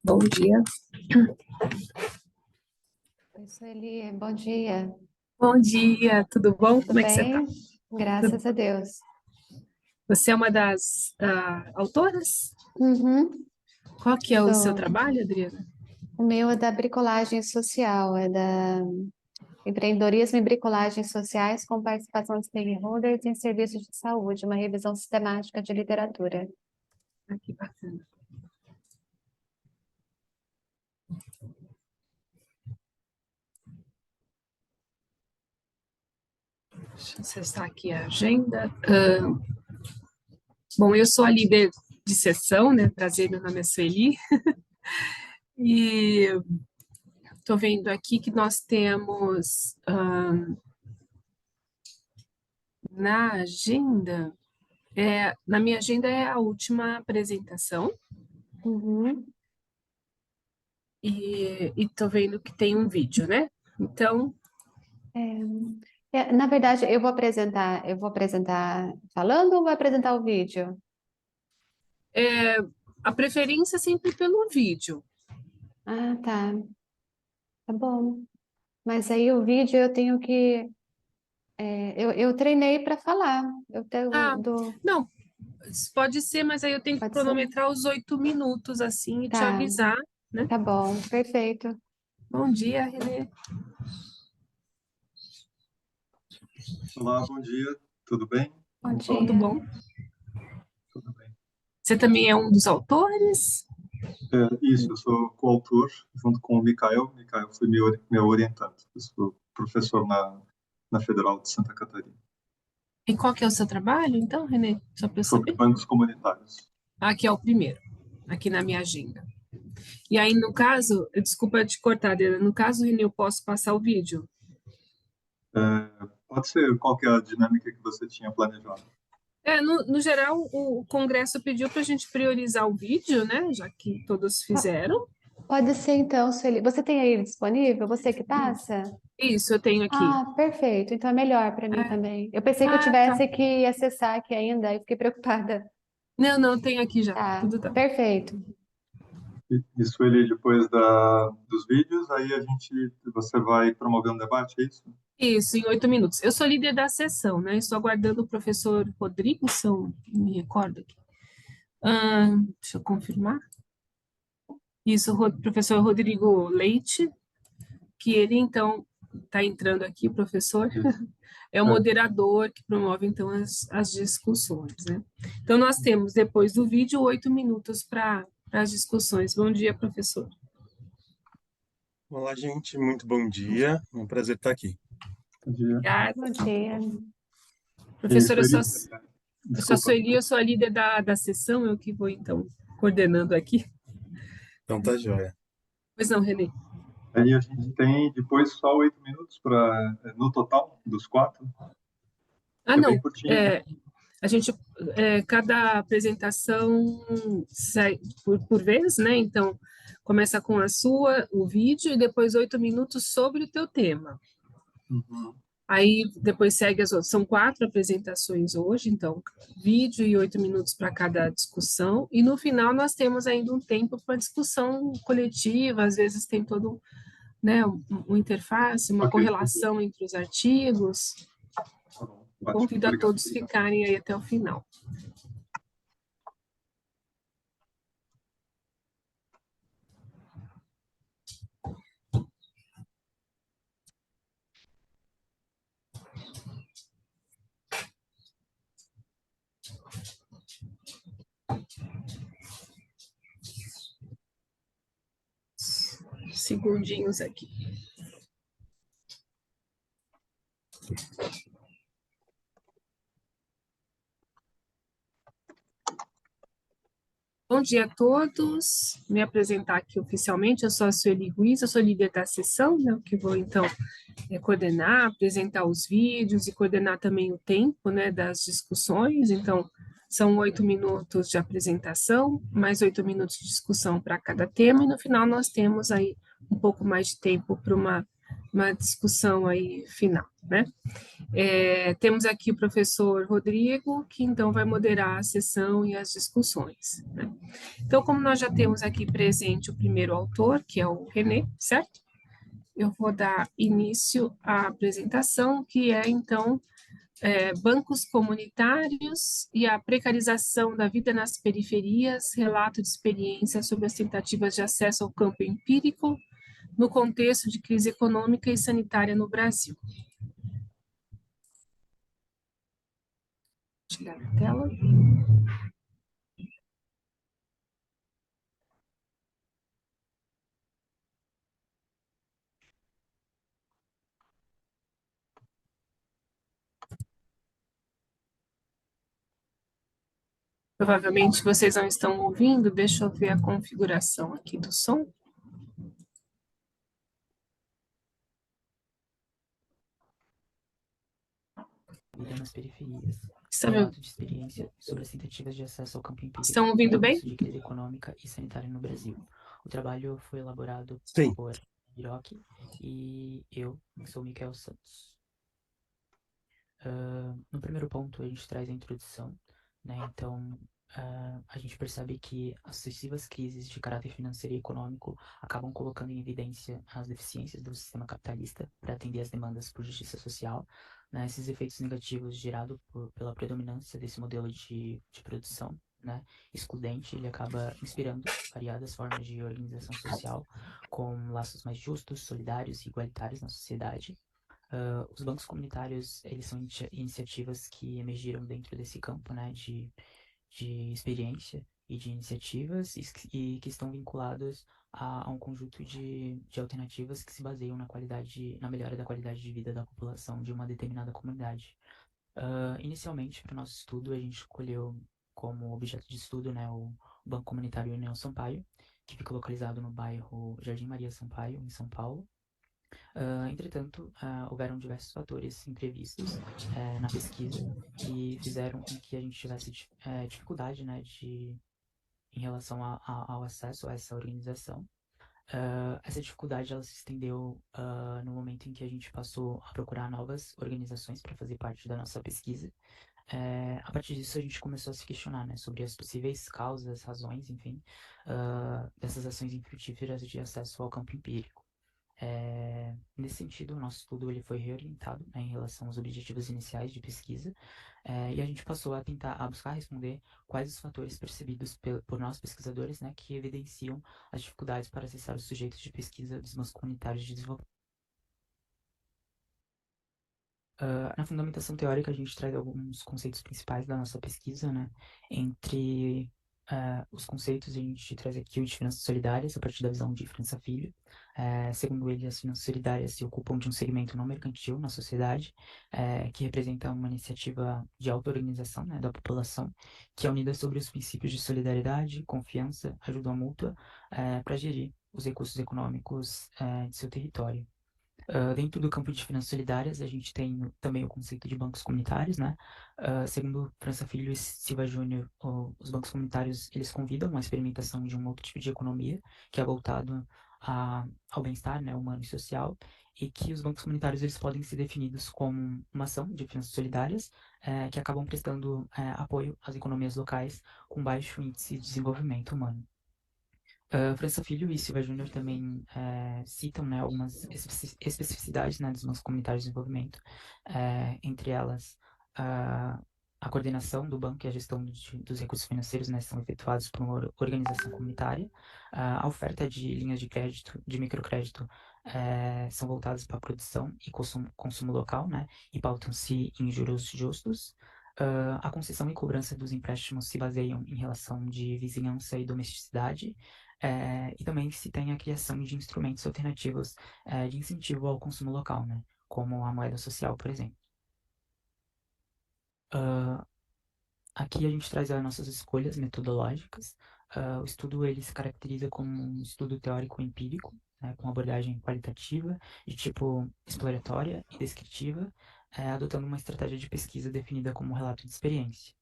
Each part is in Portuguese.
Bom dia. Oi, Sueli, bom dia. Bom dia, tudo bom? Tudo Como é que você está? bem? Graças a Deus. Você é uma das autoras? Uhum. Qual que é o seu Sou. trabalho, Adriana? O meu é da bricolagem social, é da empreendedorismo e bricolagem sociais com participação de stakeholders em serviços de saúde, uma revisão sistemática de literatura. Ah, que bacana. Deixa eu acessar aqui a agenda. Bom, eu sou a líder de sessão, né? Prazer, meu nome é Sueli. E estou vendo aqui que nós temos na agenda, na minha agenda é a última apresentação, Uhum. e estou vendo que tem um vídeo, né? Então, Na verdade, eu vou apresentar falando ou vou apresentar o vídeo? a preferência é sempre pelo vídeo. Ah, tá bom. Mas aí o vídeo eu tenho que eu treinei para falar. Eu tenho Ah, não, pode ser, mas aí eu tenho que pode ser? cronometrar os 8 minutos assim e te Tá, avisar, né? tá bom, perfeito. Bom dia, Renê. Olá, bom dia, tudo bem? Bom Tudo dia. bom? Tudo bem. Você também é um dos autores? Isso, eu sou coautor junto com o Mikael. Mikael foi meu orientante. Eu sou professor na Federal de Santa Catarina, E qual que é o seu trabalho, então, Renê? Só para eu sobre saber. bancos comunitários. Aqui é o primeiro, aqui na minha agenda. E aí, no caso, desculpa te cortar, Adriana, no caso, Renê, eu posso passar o vídeo? Pode ser, qual que é a dinâmica que você tinha planejado? No geral, o Congresso pediu para a gente priorizar o vídeo, né? Já que todos Po- fizeram. Pode ser então, Sueli. Você tem aí disponível? Você que passa? Isso, eu tenho aqui. Ah, perfeito. Então é melhor para mim É. também. Eu pensei que eu Ah, tá. tivesse que acessar aqui ainda e fiquei preocupada. Não, não, tenho aqui já. Tá, Tudo tá. perfeito. Isso ele depois dos vídeos, você vai promover um debate, é isso? Isso, em 8 minutos. Eu sou líder da sessão, né? Estou aguardando o professor Rodrigo, se eu me recordo aqui. Deixa eu confirmar. Isso, o professor Rodrigo Leite, que ele, então, está entrando aqui, o professor, Isso. é o É, moderador que promove, então, as discussões, né? Então, nós temos, depois do vídeo, 8 minutos para as discussões. Bom dia, professor. Olá, gente, muito bom dia. É um prazer estar aqui. bom dia. Bom Obrigada. dia. Isso, Professora, ele, eu sou a desculpa. Sueli, eu sou a líder da sessão, eu que vou, então, coordenando aqui. Então tá joia. Pois não, Renê? Aí a gente tem depois só 8 minutos no total dos quatro, Ah, que é bem não. curtinho, né? A gente, cada apresentação sai por vez, né? Então, começa com a sua, o vídeo, e depois 8 minutos sobre o teu tema. Uhum. Aí, depois segue as outras. São 4 apresentações hoje, então, vídeo e 8 minutos para cada discussão. E no final, nós temos ainda um tempo para discussão coletiva, às vezes tem todo, né, uma interface, uma Ok, correlação entre os artigos. tá bom. Ótimo, Convido a obrigado. todos ficarem aí até o final. Segundinhos aqui. Bom dia a todos. Me apresentar aqui oficialmente, eu sou a Sueli Ruiz, eu sou líder da sessão, né, que vou então coordenar, apresentar os vídeos e coordenar também o tempo, né, das discussões. Então, são 8 minutos de apresentação, mais 8 minutos de discussão para cada tema, e no final nós temos aí um pouco mais de tempo para uma uma discussão aí final, né? Temos aqui o professor Rodrigo, que então vai moderar a sessão e as discussões, né? Então, como nós já temos aqui presente o primeiro autor, que é o René, certo? Eu vou dar início à apresentação, que é, então, bancos comunitários e a precarização da vida nas periferias, relato de experiência sobre as tentativas de acesso ao campo empírico no contexto de crise econômica e sanitária no Brasil. Tirar a tela. Provavelmente vocês não estão ouvindo, deixa eu ver a configuração aqui do som. Vida nas periferias. Estão Relato de experiência sobre as tentativas de acesso ao campo empírico ouvindo no bem? contexto de crise econômica e sanitária no Brasil. O trabalho foi elaborado Sim. por Hiroki e eu, que sou Michael Santos. No primeiro ponto, a gente traz a introdução, né? Então, a gente percebe que as sucessivas crises de caráter financeiro e econômico acabam colocando em evidência as deficiências do sistema capitalista para atender às demandas por justiça social, né? Esses efeitos negativos gerados pela predominância desse modelo de produção, né, excludente, ele acaba inspirando variadas formas de organização social com laços mais justos, solidários e igualitários na sociedade. Os bancos comunitários, eles são iniciativas que emergiram dentro desse campo, né, de experiência e de iniciativas e que estão vinculadas a um conjunto de alternativas que se baseiam na melhora da qualidade de vida da população de uma determinada comunidade. Inicialmente, para o nosso estudo, a gente escolheu como objeto de estudo, né, o Banco Comunitário União Sampaio, que fica localizado no bairro Jardim Maria Sampaio, em São Paulo. Entretanto, houveram diversos fatores imprevistos na pesquisa que fizeram com que a gente tivesse dificuldade, né, em relação ao acesso a essa organização. Essa dificuldade ela se estendeu no momento em que a gente passou a procurar novas organizações para fazer parte da nossa pesquisa. A partir disso, a gente começou a se questionar, né, sobre as possíveis causas, razões, enfim, dessas ações infrutíferas de acesso ao campo empírico. Nesse sentido, o nosso estudo ele foi reorientado, né, em relação aos objetivos iniciais de pesquisa, e a gente passou a buscar responder quais os fatores percebidos por nós pesquisadores, né, que evidenciam as dificuldades para acessar os sujeitos de pesquisa dos bancos comunitários de desenvolvimento. Na fundamentação teórica, a gente traz alguns conceitos principais da nossa pesquisa, né? Entre os conceitos, a gente traz aqui o de finanças solidárias, a partir da visão de França Filho. Segundo ele, as finanças solidárias se ocupam de um segmento não mercantil na sociedade, que representa uma iniciativa de auto-organização, né, da população, que é unida sobre os princípios de solidariedade, confiança, ajuda mútua, para gerir os recursos econômicos de seu território. Dentro do campo de finanças solidárias, a gente tem também o conceito de bancos comunitários, né? Segundo França Filho e Silva Júnior, os bancos comunitários, eles convidam a experimentação de um outro tipo de economia, que é voltado ao bem-estar, né, humano e social, e que os bancos comunitários, eles podem ser definidos como uma ação de finanças solidárias, que acabam prestando apoio às economias locais com baixo índice de desenvolvimento humano. França Filho e Silva Júnior também citam, né, algumas especificidades, né, dos bancos comunitários de desenvolvimento, entre elas a coordenação do banco e a gestão dos recursos financeiros, né, são efetuados por uma organização comunitária, a oferta de linhas de crédito, de microcrédito, são voltadas para a produção e consumo local, né, e pautam-se em juros justos. A concessão e cobrança dos empréstimos se baseiam em relação de vizinhança e domesticidade, e também se tem a criação de instrumentos alternativos de incentivo ao consumo local, né? Como a moeda social, por exemplo. Aqui a gente traz as nossas escolhas metodológicas. O estudo ele se caracteriza como um estudo teórico empírico, né, com abordagem qualitativa, de tipo exploratória e descritiva, adotando uma estratégia de pesquisa definida como relato de experiência.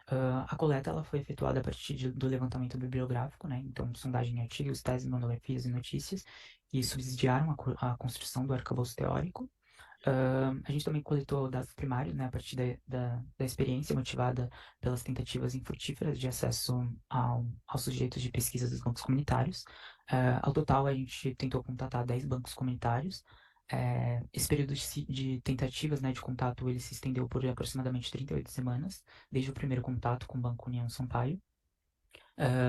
A coleta ela foi efetuada a partir do levantamento bibliográfico, né? Então, sondagem em artigos, teses, monografias e notícias, que subsidiaram a construção do arcabouço teórico. A gente também coletou dados primários, né, a partir da experiência motivada pelas tentativas infrutíferas de acesso aos sujeitos de pesquisa dos bancos comunitários. Ao total, a gente tentou contatar 10 bancos comunitários. Esse período de tentativas, né, de contato, ele se estendeu por aproximadamente 38 semanas, desde o primeiro contato com o Banco União Sampaio.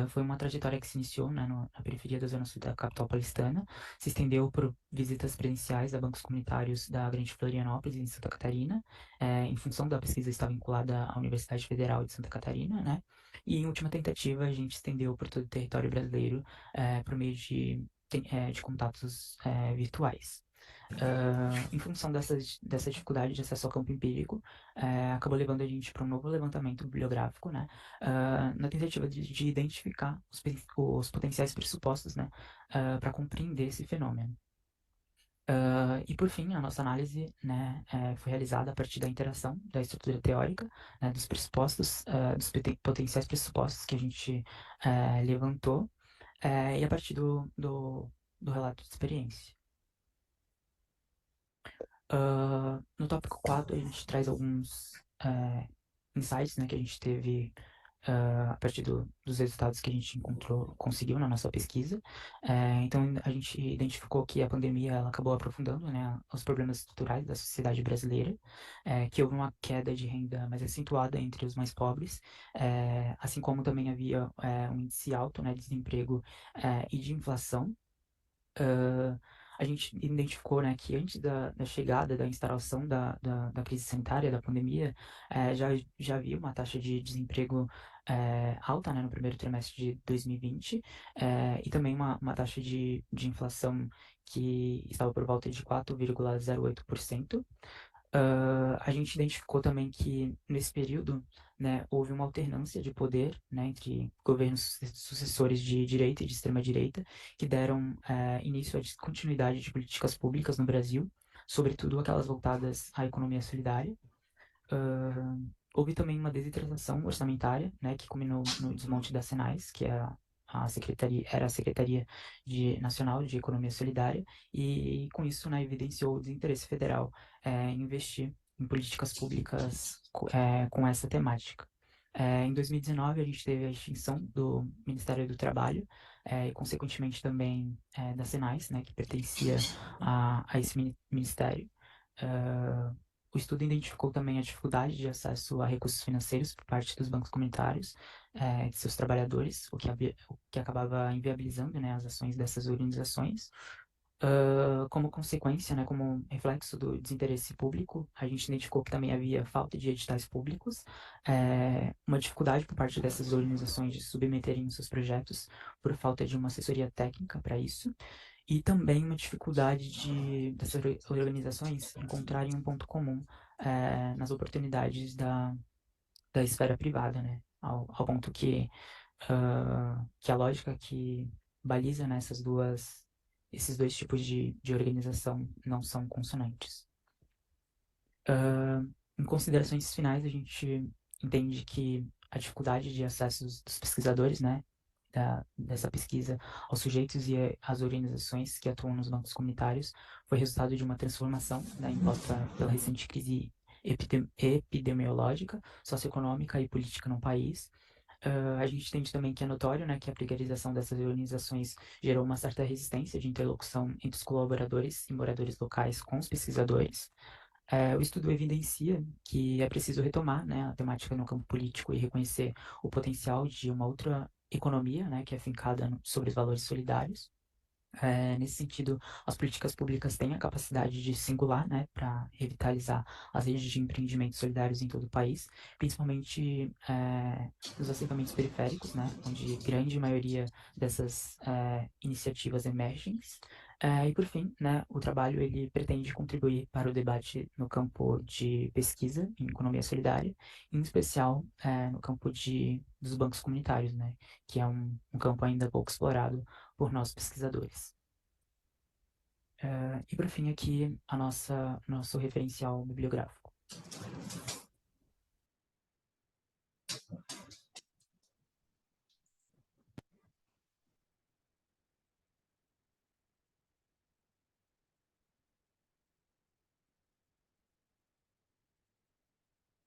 Foi uma trajetória que se iniciou, né, na periferia da zona sul da capital paulistana, se estendeu por visitas presenciais a bancos comunitários da Grande Florianópolis, em Santa Catarina, em função da pesquisa estar vinculada à Universidade Federal de Santa Catarina, né, e em última tentativa a gente estendeu por todo o território brasileiro por meio de contatos virtuais. Em função dessa dificuldade de acesso ao campo empírico, acabou levando a gente para um novo levantamento bibliográfico, né, na tentativa de identificar os potenciais pressupostos, né, para compreender esse fenômeno. E por fim, a nossa análise, né, foi realizada a partir da interação da estrutura teórica, né, dos pressupostos, potenciais pressupostos que a gente levantou, e a partir do relato de experiência. No tópico 4, a gente traz alguns insights, né, que a gente teve a partir dos resultados que a gente conseguiu na nossa pesquisa. Então, a gente identificou que a pandemia ela acabou aprofundando, né, os problemas estruturais da sociedade brasileira, que houve uma queda de renda mais acentuada entre os mais pobres, assim como também havia um índice alto, né, de desemprego e de inflação. A gente identificou, né, que antes da chegada, da instauração da crise sanitária, da pandemia, já havia uma taxa de desemprego alta, né, no primeiro trimestre de 2020, e também uma taxa de inflação que estava por volta de 4,08%. A gente identificou também que nesse período, né, houve uma alternância de poder, né, entre governos sucessores de direita e de extrema direita, que deram início à descontinuidade de políticas públicas no Brasil, sobretudo aquelas voltadas à economia solidária. Houve também uma desidratação orçamentária, né, que culminou no desmonte da Senais, que é era a Secretaria Nacional de Economia Solidária, e com isso, né, evidenciou o desinteresse federal em investir em políticas públicas com essa temática. Em 2019, a gente teve a extinção do Ministério do Trabalho e, consequentemente, também da Senais, né, que pertencia a esse ministério. O estudo identificou também a dificuldade de acesso a recursos financeiros por parte dos bancos comunitários, de seus trabalhadores, o que acabava inviabilizando, né, as ações dessas organizações. Como consequência, né, como reflexo do desinteresse público, a gente identificou que também havia falta de editais públicos, uma dificuldade por parte dessas organizações de submeterem os seus projetos por falta de uma assessoria técnica para isso, e também uma dificuldade dessas organizações encontrarem um ponto comum nas oportunidades da esfera privada, né? Ao ponto que a lógica que baliza, né, esses dois tipos de organização não são consonantes. Em considerações finais, a gente entende que a dificuldade de acesso dos pesquisadores, né, dessa pesquisa aos sujeitos e às organizações que atuam nos bancos comunitários foi resultado de uma transformação, né, imposta pela recente crise epidemiológica, socioeconômica e política no país. A gente entende também que é notório, né, que a precarização dessas organizações gerou uma certa resistência de interlocução entre os colaboradores e moradores locais com os pesquisadores. O estudo evidencia que é preciso retomar, né, a temática no campo político e reconhecer o potencial de uma outra economia, né, que é fincada sobre os valores solidários. Nesse sentido, as políticas públicas têm a capacidade de singular, né, para revitalizar as redes de empreendimentos solidários em todo o país, principalmente nos assentamentos periféricos, né, onde grande maioria dessas iniciativas emergem. E por fim, né, o trabalho ele pretende contribuir para o debate no campo de pesquisa em economia solidária, em especial no campo dos bancos comunitários, né, que é um campo ainda pouco explorado por nós pesquisadores. E por fim aqui nosso referencial bibliográfico.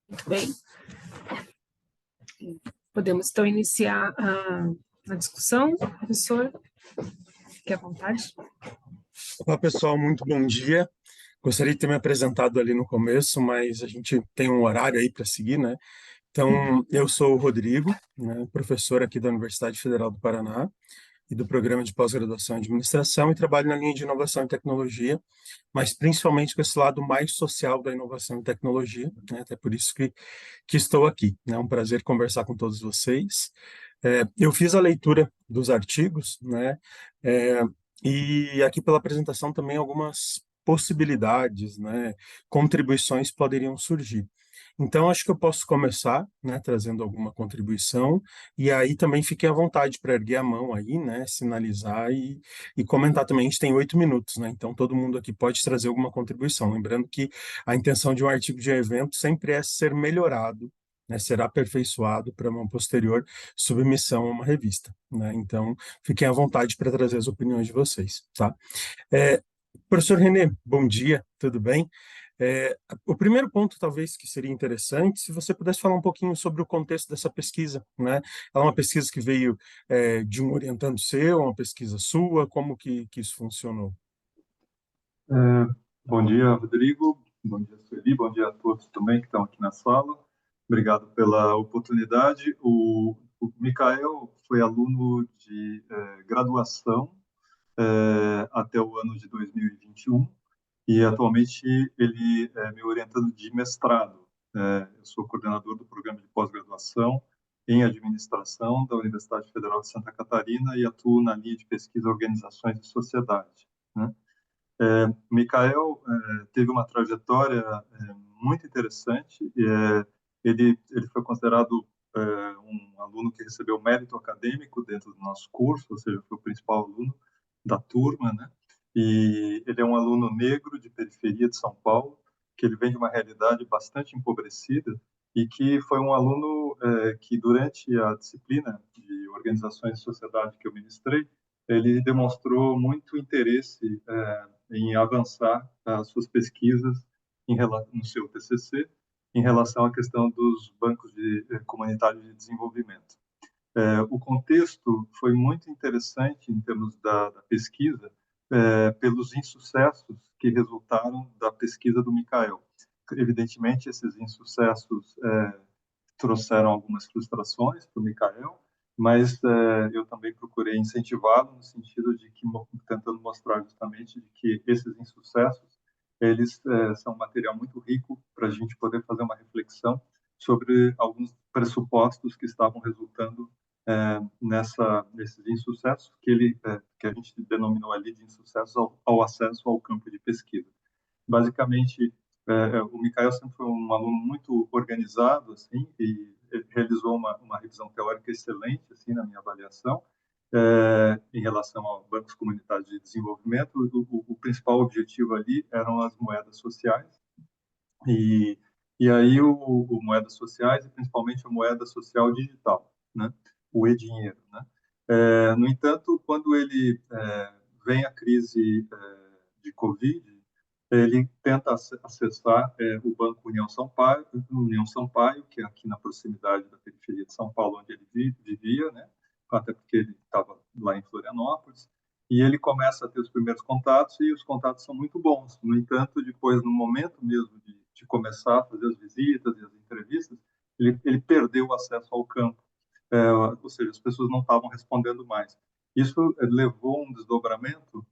Muito bem. Podemos, então, iniciar a discussão, professor? Fique à vontade. Olá, pessoal, muito bom dia. Gostaria de ter me apresentado ali no começo, mas a gente tem um horário aí para seguir, né? Então, eu sou o Rodrigo, né, professor aqui da Universidade Federal do Paraná e do Programa de Pós-Graduação em Administração, e trabalho na linha de inovação e tecnologia, mas principalmente com esse lado mais social da inovação e tecnologia, né? Até por isso que estou aqui. É um prazer conversar com todos vocês. Eu fiz a leitura dos artigos, né? É, e aqui pela apresentação também algumas possibilidades, né? Contribuições poderiam surgir. Então, acho que eu posso começar, né, trazendo alguma contribuição, e aí também fiquem à vontade para erguer a mão aí, né, sinalizar e comentar também. A gente tem 8 minutos, né, então todo mundo aqui pode trazer alguma contribuição. Lembrando que a intenção de um artigo de evento sempre é ser melhorado, né, ser aperfeiçoado para uma posterior submissão a uma revista, né? Então, fiquem à vontade para trazer as opiniões de vocês, tá? É, Professor Renê, bom dia, tudo bem? O primeiro ponto, talvez, que seria interessante, se você pudesse falar um pouquinho sobre o contexto dessa pesquisa, né? Ela é uma pesquisa que veio de um orientando seu, uma pesquisa sua, como que isso funcionou? É, Bom dia, Rodrigo. Bom dia, Sueli. Bom dia a todos também que estão aqui na sala. Obrigado pela oportunidade. O Mikael foi aluno de graduação até o ano de 2021 e atualmente ele é me orientando de mestrado. Eu sou coordenador do programa de pós-graduação em administração da Universidade Federal de Santa Catarina e atuo na linha de pesquisa Organizações e Sociedade, né? Mikael teve uma trajetória muito interessante. Ele foi considerado um aluno que recebeu mérito acadêmico dentro do nosso curso, ou seja, foi o principal aluno da turma, né? E ele é um aluno negro de periferia de São Paulo, que ele vem de uma realidade bastante empobrecida e que foi um aluno que durante a disciplina de organizações e sociedade que eu ministrei, ele demonstrou muito interesse em avançar as suas pesquisas no seu TCC em relação à questão dos bancos comunitários de desenvolvimento. O contexto foi muito interessante em termos da pesquisa, pelos insucessos que resultaram da pesquisa do Mikael. Evidentemente, esses insucessos trouxeram algumas frustrações para o Mikael, mas eu também procurei incentivá-lo no sentido de que tentando mostrar justamente de que esses insucessos eles são um material muito rico para a gente poder fazer uma reflexão sobre alguns pressupostos que estavam resultando nesses insucessos que a gente denominou ali de insucessos ao acesso ao campo de pesquisa. Basicamente, o Mikael sempre foi um aluno muito organizado, assim, e realizou uma revisão teórica excelente, assim, na minha avaliação, em relação a bancos comunitários de desenvolvimento. O principal objetivo ali eram as moedas sociais, e, e aí o moedas sociais, e principalmente a moeda social digital, né? O e-dinheiro, né? No entanto, quando ele vem a crise de Covid, ele tenta acessar o Banco União Sampaio, que é aqui na proximidade da periferia de São Paulo, onde ele vivia, né? Até porque ele estava lá em Florianópolis, e ele começa a ter os primeiros contatos, e os contatos são muito bons. No entanto, depois, no momento mesmo de começar a fazer as visitas e as entrevistas, ele perdeu o acesso ao campo, ou seja, as pessoas não estavam respondendo mais. Isso levou a um desdobramento.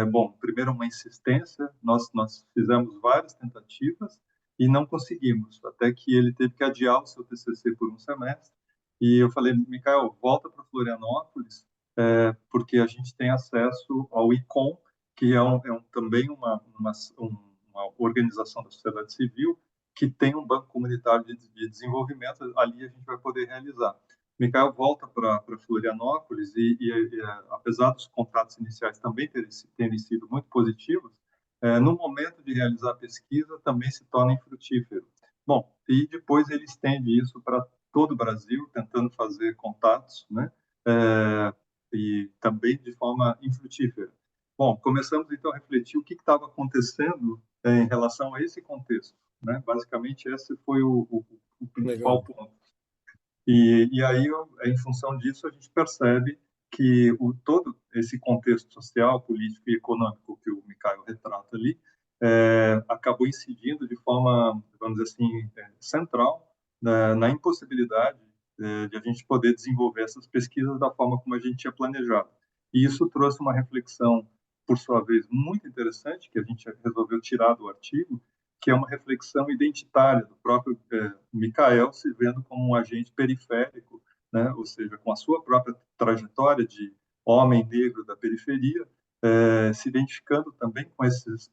Bom, primeiro uma insistência, nós fizemos várias tentativas e não conseguimos, até que ele teve que adiar o seu TCC por um semestre. E eu falei, Mikael, volta para Florianópolis, porque a gente tem acesso ao ICOM, que também uma organização da sociedade civil que tem um banco comunitário de desenvolvimento, ali a gente vai poder realizar. Mikael volta para Florianópolis e apesar dos contatos iniciais também terem sido muito positivos, no momento de realizar a pesquisa também se torna infrutífero. Bom, e depois ele estende isso para todo o Brasil, tentando fazer contatos, né? E também de forma infrutífera. Bom, começamos então a refletir o que estava acontecendo em relação a esse contexto, né? Basicamente, esse foi o o principal Legal. ponto. E aí, em função disso, a gente percebe que todo esse contexto social, político e econômico que o Mikhail retrata ali acabou incidindo de forma, vamos dizer assim, central na impossibilidade de a gente poder desenvolver essas pesquisas da forma como a gente tinha planejado. E isso trouxe uma reflexão, por sua vez, muito interessante, que a gente resolveu tirar do artigo, que é uma reflexão identitária do próprio Mikhail se vendo como um agente periférico, né? Ou seja, com a sua própria trajetória de homem negro da periferia, se identificando também com essas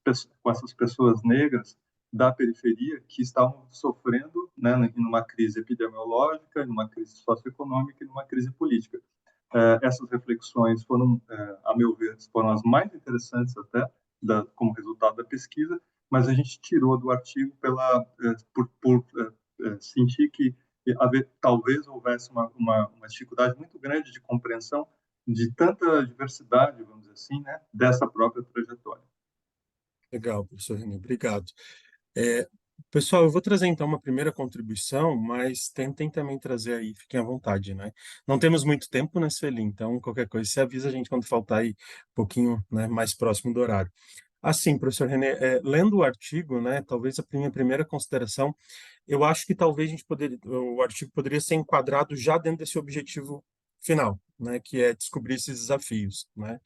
pessoas negras da periferia que estavam sofrendo, né, numa crise epidemiológica, numa crise socioeconômica e numa crise política. Essas reflexões foram, a meu ver, foram as mais interessantes até, como resultado da pesquisa, mas a gente tirou do artigo por sentir que talvez houvesse uma dificuldade muito grande de compreensão de tanta diversidade, vamos dizer assim, né, dessa própria trajetória. Legal, professor René, obrigado. É, pessoal, eu vou trazer então uma primeira contribuição, mas tentem também trazer aí, fiquem à vontade, né? Não temos muito tempo, né, Sueli? Então, qualquer coisa, você avisa a gente quando faltar aí um pouquinho, né, mais próximo do horário. Assim, professor René, lendo o artigo, né, talvez a minha primeira consideração, eu acho que talvez o artigo poderia ser enquadrado já dentro desse objetivo final, né, que é descobrir esses desafios, né?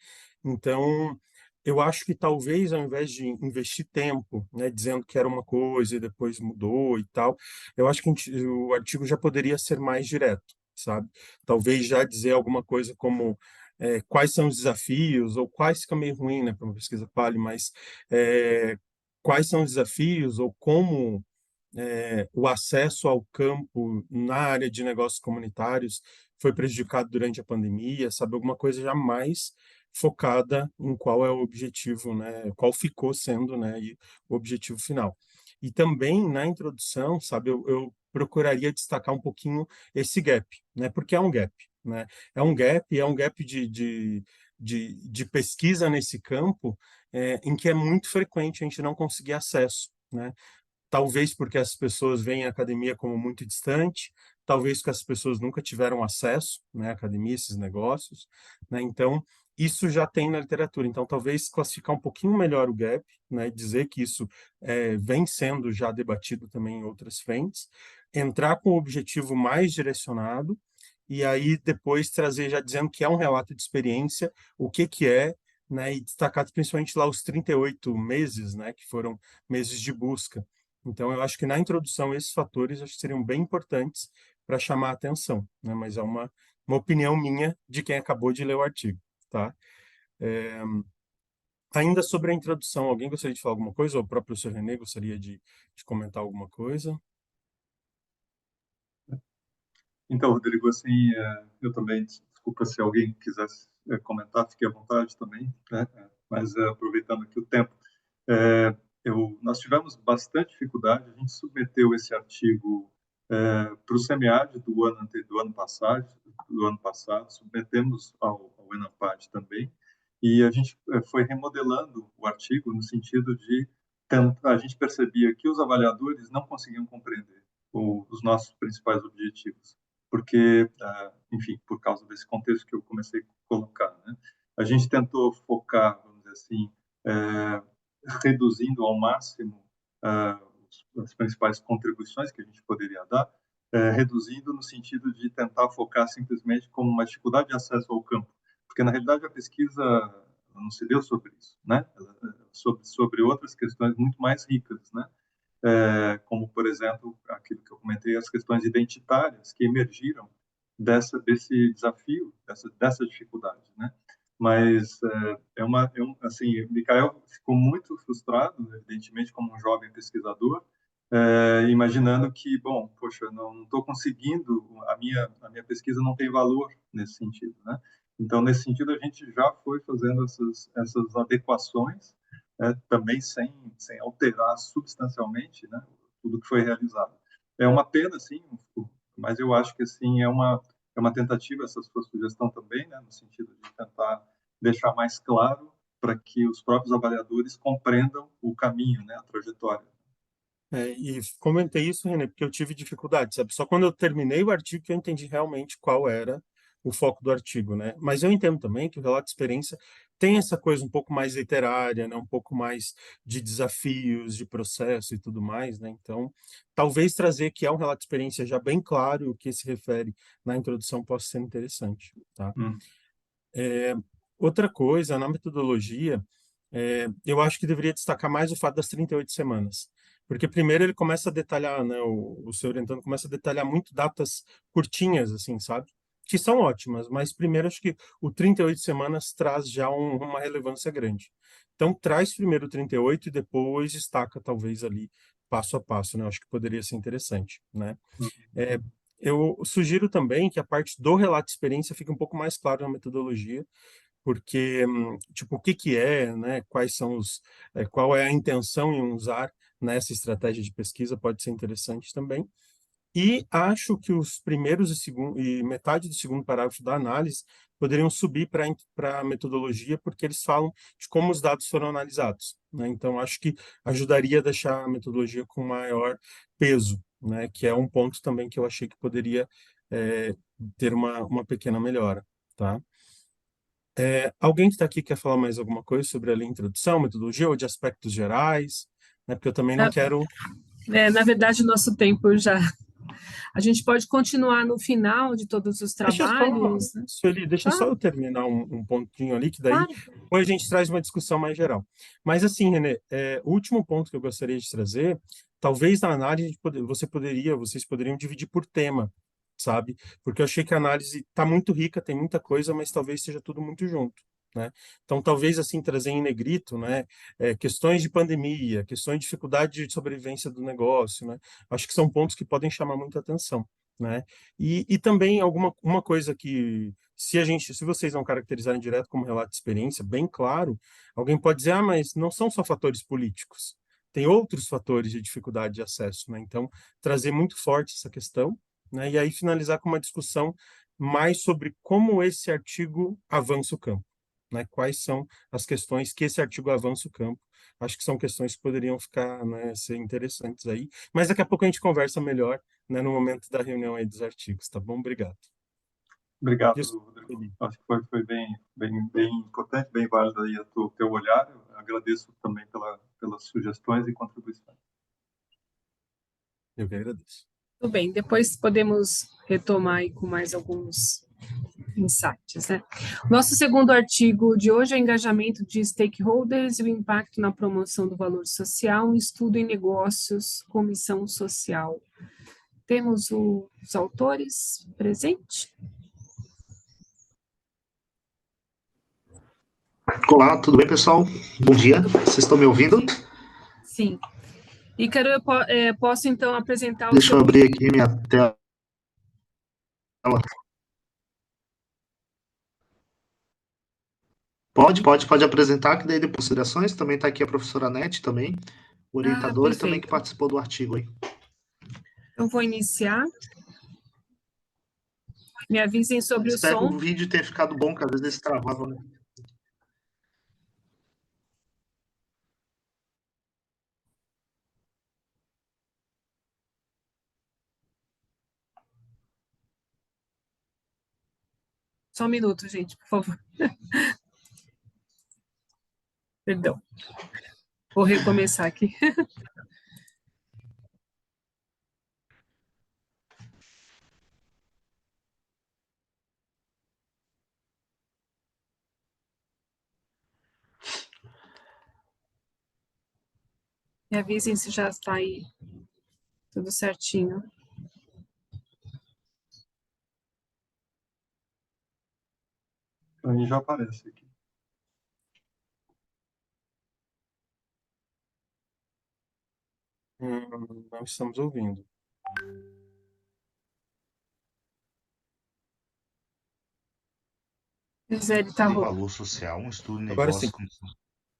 Então, eu acho que talvez ao invés de investir tempo, né, dizendo que era uma coisa e depois mudou e tal, eu acho que o artigo já poderia ser mais direto, sabe? Talvez já dizer alguma coisa como quais são os desafios, ou quais fica meio ruim, né, para uma pesquisa quali, mas quais são os desafios, ou como o acesso ao campo na área de negócios comunitários foi prejudicado durante a pandemia, sabe? Alguma coisa já mais focada em qual é o objetivo, né? Qual ficou sendo, né? E o objetivo final. E também na introdução, sabe? Eu procuraria destacar um pouquinho esse gap, né? Porque é um gap, né? É um gap de pesquisa nesse campo em que é muito frequente a gente não conseguir acesso, né? Talvez porque as pessoas veem a academia como muito distante, talvez porque as pessoas nunca tiveram acesso, né, à academia, esses negócios, né? Então, isso já tem na literatura. Então, talvez classificar um pouquinho melhor o gap, né, dizer que isso vem sendo já debatido também em outras frentes, entrar com o objetivo mais direcionado e aí depois trazer já dizendo que é um relato de experiência, o que que é, né, e destacar principalmente lá os 38 meses, né, que foram meses de busca. Então, eu acho que na introdução esses fatores acho que seriam bem importantes para chamar a atenção, né? Mas é uma opinião minha de quem acabou de ler o artigo, tá? É, ainda sobre a introdução, alguém gostaria de falar alguma coisa? Ou o próprio professor René gostaria de comentar alguma coisa? Então, Rodrigo, assim, eu também, desculpa se alguém quisesse comentar, fique à vontade também, né? Mas aproveitando aqui o tempo, nós tivemos bastante dificuldade, a gente submeteu esse artigo para o SEMEAD do ano passado, submetemos ao ENAPAD também, e a gente foi remodelando o artigo no sentido de tentar, a gente percebia que os avaliadores não conseguiam compreender os nossos principais objetivos porque, enfim, por causa desse contexto que eu comecei a colocar, né? A gente tentou focar, vamos dizer assim, reduzindo ao máximo as principais contribuições que a gente poderia dar, reduzindo no sentido de tentar focar simplesmente como uma dificuldade de acesso ao campo, porque na realidade a pesquisa não se deu sobre isso, né? Sobre outras questões muito mais ricas, né? Como, por exemplo, aquilo que eu comentei, as questões identitárias que emergiram desse desafio, dessa dificuldade, né? Mas assim, Mikhail ficou muito frustrado, evidentemente, como um jovem pesquisador, imaginando que, bom, poxa, não estou conseguindo, a minha pesquisa não tem valor nesse sentido, né? Então, nesse sentido, a gente já foi fazendo essas adequações, também sem alterar substancialmente, né, tudo que foi realizado. É uma pena, sim, mas eu acho que assim é uma tentativa essa sua sugestão também, né, no sentido de tentar deixar mais claro para que os próprios avaliadores compreendam o caminho, né, a trajetória. E comentei isso, René, porque eu tive dificuldade, sabe? Só quando eu terminei o artigo que eu entendi realmente qual era o foco do artigo, né? Mas eu entendo também que o relato de experiência tem essa coisa um pouco mais literária, né? Um pouco mais de desafios, de processo e tudo mais, né? Então, talvez trazer que é um relato de experiência já bem claro o que se refere na introdução possa ser interessante, tá? Hum, Outra coisa, na metodologia, eu acho que deveria destacar mais o fato das 38 semanas. Porque primeiro ele começa a detalhar, né, o seu orientando começa a detalhar muito datas curtinhas, assim, sabe? Que são ótimas, mas primeiro acho que o 38 semanas traz já uma relevância grande. Então traz primeiro o 38 e depois destaca talvez ali passo a passo, né? Acho que poderia ser interessante, né? hum, É, eu sugiro também que a parte do relato de experiência fique um pouco mais claro na metodologia, porque, tipo, o que que é, né? Quais são qual é a intenção em usar nessa estratégia de pesquisa pode ser interessante também. E acho que os primeiros e metade do segundo parágrafo da análise poderiam subir para a metodologia, porque eles falam de como os dados foram analisados, né? Então, acho que ajudaria a deixar a metodologia com maior peso, né? Que é um ponto também que eu achei que poderia é, ter uma pequena melhora, tá? Alguém que está aqui quer falar mais alguma coisa sobre a introdução, metodologia ou de aspectos gerais, né? Porque eu também não Na, quero. na verdade, o nosso tempo já. A gente pode continuar no final de todos os Deixa só, trabalhos, né? Sueli, deixa só Claro, eu terminar um pontinho ali, que daí claro. depois a gente traz uma discussão mais geral. Mas assim, Renê, o último ponto que eu gostaria de trazer, talvez na análise vocês poderiam dividir por tema, sabe? Porque eu achei que a análise está muito rica, tem muita coisa, mas talvez seja tudo muito junto, né? Então, talvez assim trazer em negrito, né? Questões de pandemia, questões de dificuldade de sobrevivência do negócio, né? Acho que são pontos que podem chamar muita atenção, né? E também uma coisa que, se vocês não caracterizarem direto como relato de experiência, bem claro, alguém pode dizer, mas não são só fatores políticos, tem outros fatores de dificuldade de acesso, né? Então, trazer muito forte essa questão, né? E aí finalizar com uma discussão mais sobre como esse artigo avança o campo, né? Quais são as questões que esse artigo avança o campo. Acho que são questões que poderiam ficar, né, ser interessantes aí. Mas daqui a pouco a gente conversa melhor, né, no momento da reunião aí dos artigos, tá bom? Obrigado. Obrigado, Isso, Rodrigo. Felipe. Acho que foi bem importante, bem válido aí o teu olhar. Eu agradeço também pelas sugestões e contribuições. Eu que agradeço. Tudo bem, depois podemos retomar aí com mais alguns insights, né? Nosso segundo artigo de hoje é engajamento de stakeholders e o impacto na promoção do valor social, um estudo em negócios com missão social. Temos os autores presentes? Olá, tudo bem, pessoal? Bom dia. Vocês estão me ouvindo? Sim. Ícaro, eu posso então apresentar o Deixa seu... eu abrir aqui minha tela. Pode apresentar, que daí de considerações. Também está aqui a professora Nete, também, o orientador, e também que Perfeito. participou do artigo aí. Então, vou iniciar. Me avisem sobre o Espero que som. o vídeo tenha ficado bom, que às vezes travava, né? Só um minuto, gente, por favor. Perdão. Vou recomeçar aqui. Me avisem se já está aí tudo certinho. Para mim já aparece aqui. Não estamos ouvindo. José, ele está De valor social, um estudo de Agora sim. negócio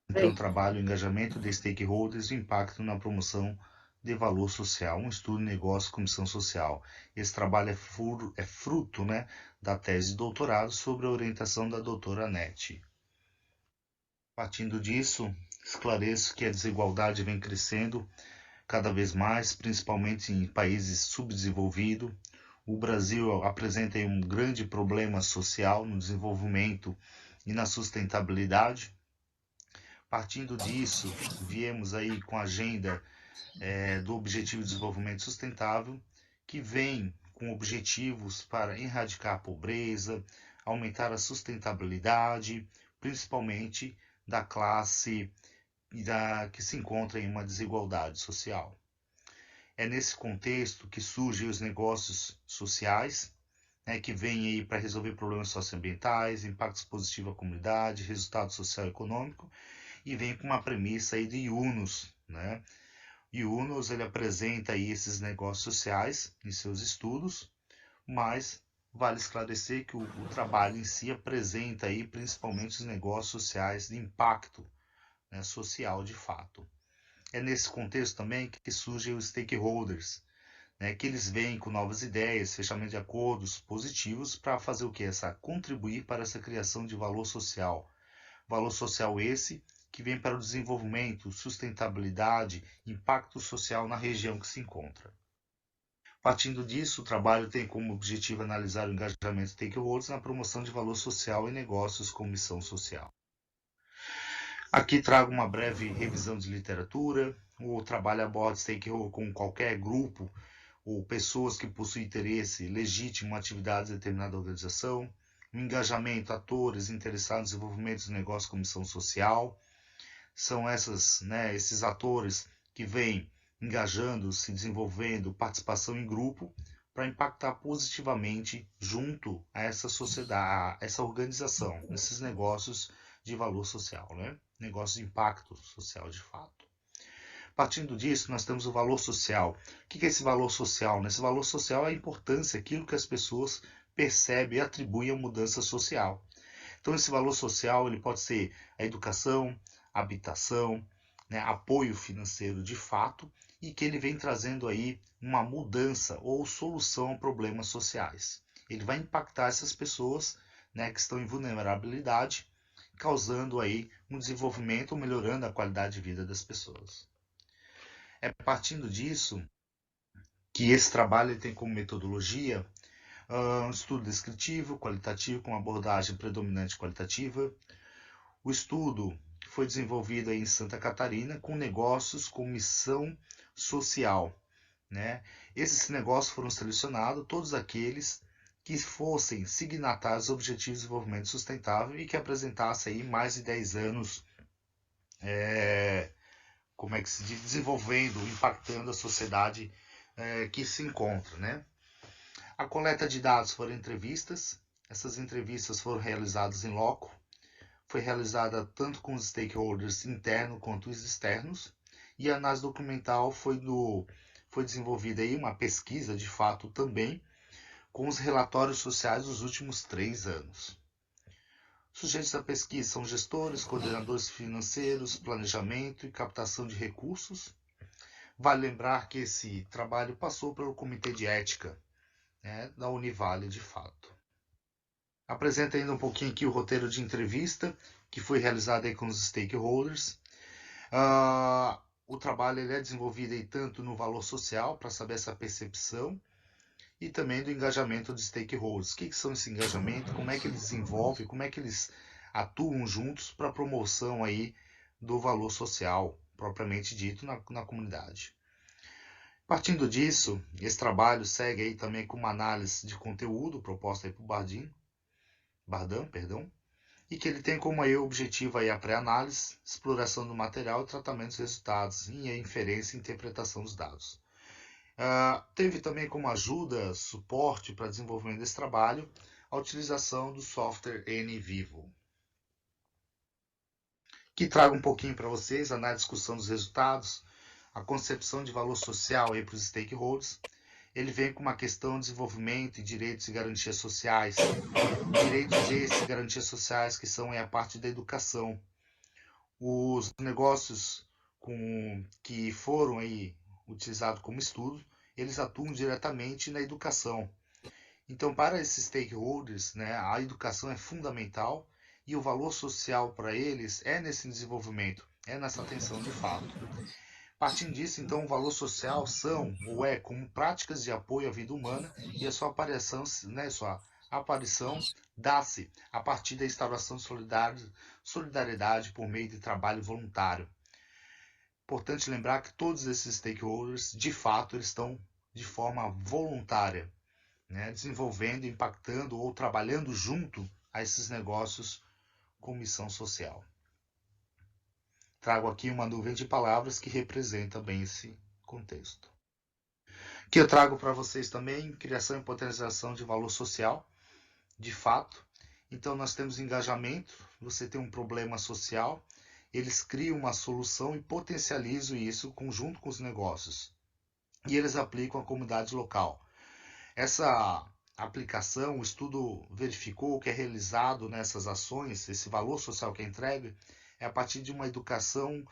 então trabalho, engajamento de stakeholders e impacto na promoção de valor social, um estudo de negócio com missão social. Esse trabalho é fruto, né, da tese de doutorado sobre a orientação da doutora Nete. Partindo disso, esclareço que a desigualdade vem crescendo cada vez mais, principalmente em países subdesenvolvidos. O Brasil apresenta aí um grande problema social no desenvolvimento e na sustentabilidade. Partindo disso, viemos aí com a agenda do Objetivo de Desenvolvimento Sustentável, que vem com objetivos para erradicar a pobreza, aumentar a sustentabilidade, principalmente da classe que se encontra em uma desigualdade social. É nesse contexto que surgem os negócios sociais, né, que vêm aí para resolver problemas socioambientais, impactos positivos à comunidade, resultado social e econômico, e vem com uma premissa aí de Yunus, né? Yunus, ele apresenta aí esses negócios sociais em seus estudos, mas vale esclarecer que o trabalho em si apresenta aí principalmente os negócios sociais de impacto, né, social de fato. É nesse contexto também que surgem os stakeholders, né, que eles vêm com novas ideias, fechamento de acordos positivos para fazer o que? Contribuir para essa criação de valor social. Valor social esse que vem para o desenvolvimento, sustentabilidade, impacto social na região que se encontra. Partindo disso, o trabalho tem como objetivo analisar o engajamento de stakeholders na promoção de valor social em negócios com missão social. Aqui trago uma breve revisão de literatura. O trabalho aborda stakeholder com qualquer grupo ou pessoas que possuem interesse legítimo em atividades de determinada organização. O engajamento, atores interessados no desenvolvimento dos negócios com missão social. São esses atores que vêm engajando, se desenvolvendo, participação em grupo, para impactar positivamente junto a essa sociedade, a essa organização, nesses negócios de valor social, né? Negócios de impacto social de fato. Partindo disso, nós temos o valor social. O que é esse valor social? Esse valor social é a importância, aquilo que as pessoas percebem e atribuem à mudança social. Então, esse valor social ele pode ser a educação, a habitação, né, apoio financeiro de fato, e que ele vem trazendo aí uma mudança ou solução a problemas sociais. Ele vai impactar essas pessoas, né, que estão em vulnerabilidade, causando aí um desenvolvimento ou melhorando a qualidade de vida das pessoas. É partindo disso que esse trabalho tem como metodologia um estudo descritivo, qualitativo, com abordagem predominante qualitativa. O estudo foi desenvolvido aí em Santa Catarina com negócios com missão social, né? Esses negócios foram selecionados, todos aqueles que fossem signatários dos Objetivos de Desenvolvimento Sustentável e que apresentassem aí mais de 10 anos desenvolvendo, impactando a sociedade que se encontra, né? A coleta de dados foram entrevistas. Essas entrevistas foram realizadas em loco. Foi realizada tanto com os stakeholders internos quanto os externos. E a análise documental foi desenvolvida aí uma pesquisa, de fato, também, com os relatórios sociais dos últimos 3 anos. Sujeitos da pesquisa são gestores, coordenadores financeiros, planejamento e captação de recursos. Vale lembrar que esse trabalho passou pelo Comitê de Ética, né, da Univale, de fato. Apresenta ainda um pouquinho aqui o roteiro de entrevista, que foi realizado aí com os stakeholders. O trabalho ele é desenvolvido aí tanto no valor social, para saber essa percepção, e também do engajamento de stakeholders. O que são esse engajamento, como é que eles desenvolvem, como é que eles atuam juntos para a promoção aí do valor social, propriamente dito, na comunidade. Partindo disso, esse trabalho segue aí também com uma análise de conteúdo proposta aí por Bardhan, e que ele tem como aí objetivo aí a pré-análise, exploração do material e tratamento dos resultados, e a inferência e interpretação dos dados. Teve também como ajuda, suporte para desenvolvimento desse trabalho, a utilização do software NVivo, que traga um pouquinho para vocês na discussão dos resultados, a concepção de valor social para os stakeholders. Ele vem com uma questão de desenvolvimento e direitos e garantias sociais. Direitos esses e garantias sociais que são a parte da educação. Os negócios que foram aí utilizados como estudo, eles atuam diretamente na educação. Então, para esses stakeholders, né, a educação é fundamental e o valor social para eles é nesse desenvolvimento, é nessa atenção de fato. Partindo disso, então, o valor social são ou é como práticas de apoio à vida humana e a sua aparição, né, sua aparição dá-se a partir da instauração de solidariedade por meio de trabalho voluntário. Importante lembrar que todos esses stakeholders, de fato, eles estão de forma voluntária, né, desenvolvendo, impactando ou trabalhando junto a esses negócios com missão social. Trago aqui uma nuvem de palavras que representa bem esse contexto. Que eu trago para vocês também criação e potencialização de valor social, de fato. Então nós temos engajamento, você tem um problema social, eles criam uma solução e potencializam isso junto com os negócios. E eles aplicam à comunidade local. Essa aplicação, o estudo verificou que é realizado nessas ações, esse valor social que é entregue, é a partir de uma educação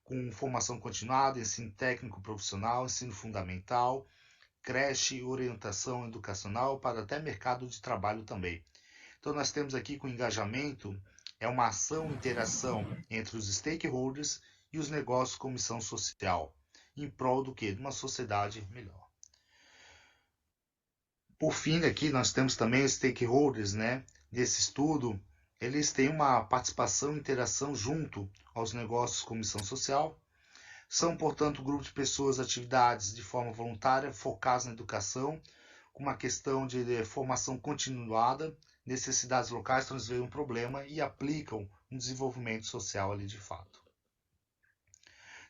com formação continuada, ensino técnico profissional, ensino fundamental, creche, orientação educacional para até mercado de trabalho também. Então nós temos aqui com engajamento, é uma ação, interação entre os stakeholders e os negócios com missão social, em prol do quê? De uma sociedade melhor. Por fim, aqui nós temos também os stakeholders, né, desse estudo, eles têm uma participação e interação junto aos negócios com missão social. São, portanto, um grupo de pessoas, atividades de forma voluntária, focadas na educação, com uma questão de formação continuada, necessidades locais, transferem um problema e aplicam um desenvolvimento social ali de fato.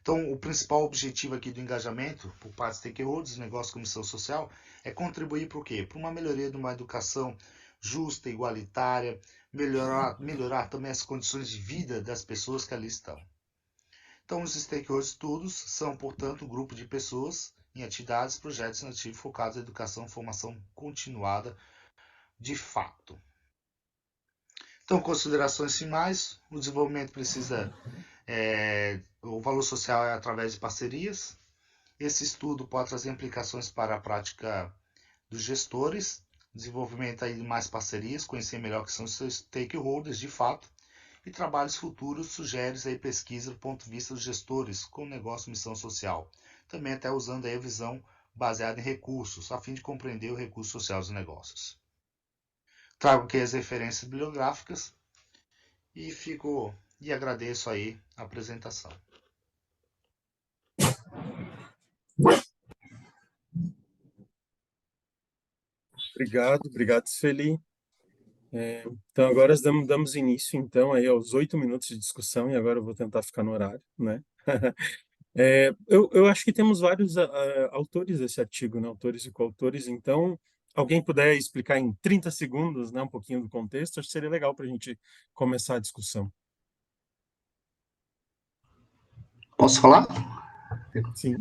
Então, o principal objetivo aqui do engajamento por parte dos stakeholders, negócio com missão social, é contribuir para o quê? Para uma melhoria de uma educação justa, igualitária, melhorar também as condições de vida das pessoas que ali estão. Então, os stakeholders todos são, portanto, um grupo de pessoas em atividades, projetos inativos focados em educação e formação continuada de fato. Então, considerações finais, o desenvolvimento precisa, o valor social é através de parcerias. Esse estudo pode trazer implicações para a prática dos gestores, desenvolvimento aí de mais parcerias, conhecer melhor que são os seus stakeholders de fato, e trabalhos futuros sugere aí pesquisa do ponto de vista dos gestores com negócio e missão social, também até usando aí a visão baseada em recursos, a fim de compreender o recurso social dos negócios. Trago aqui as referências bibliográficas e agradeço aí a apresentação. Obrigado, Sueli. Então, agora damos início, então, aí aos 8 minutos de discussão, e agora eu vou tentar ficar no horário, né? Eu acho que temos vários autores desse artigo, né? Autores e coautores, então, alguém puder explicar em 30 segundos, né, um pouquinho do contexto, acho que seria legal para a gente começar a discussão. Posso falar? Sim.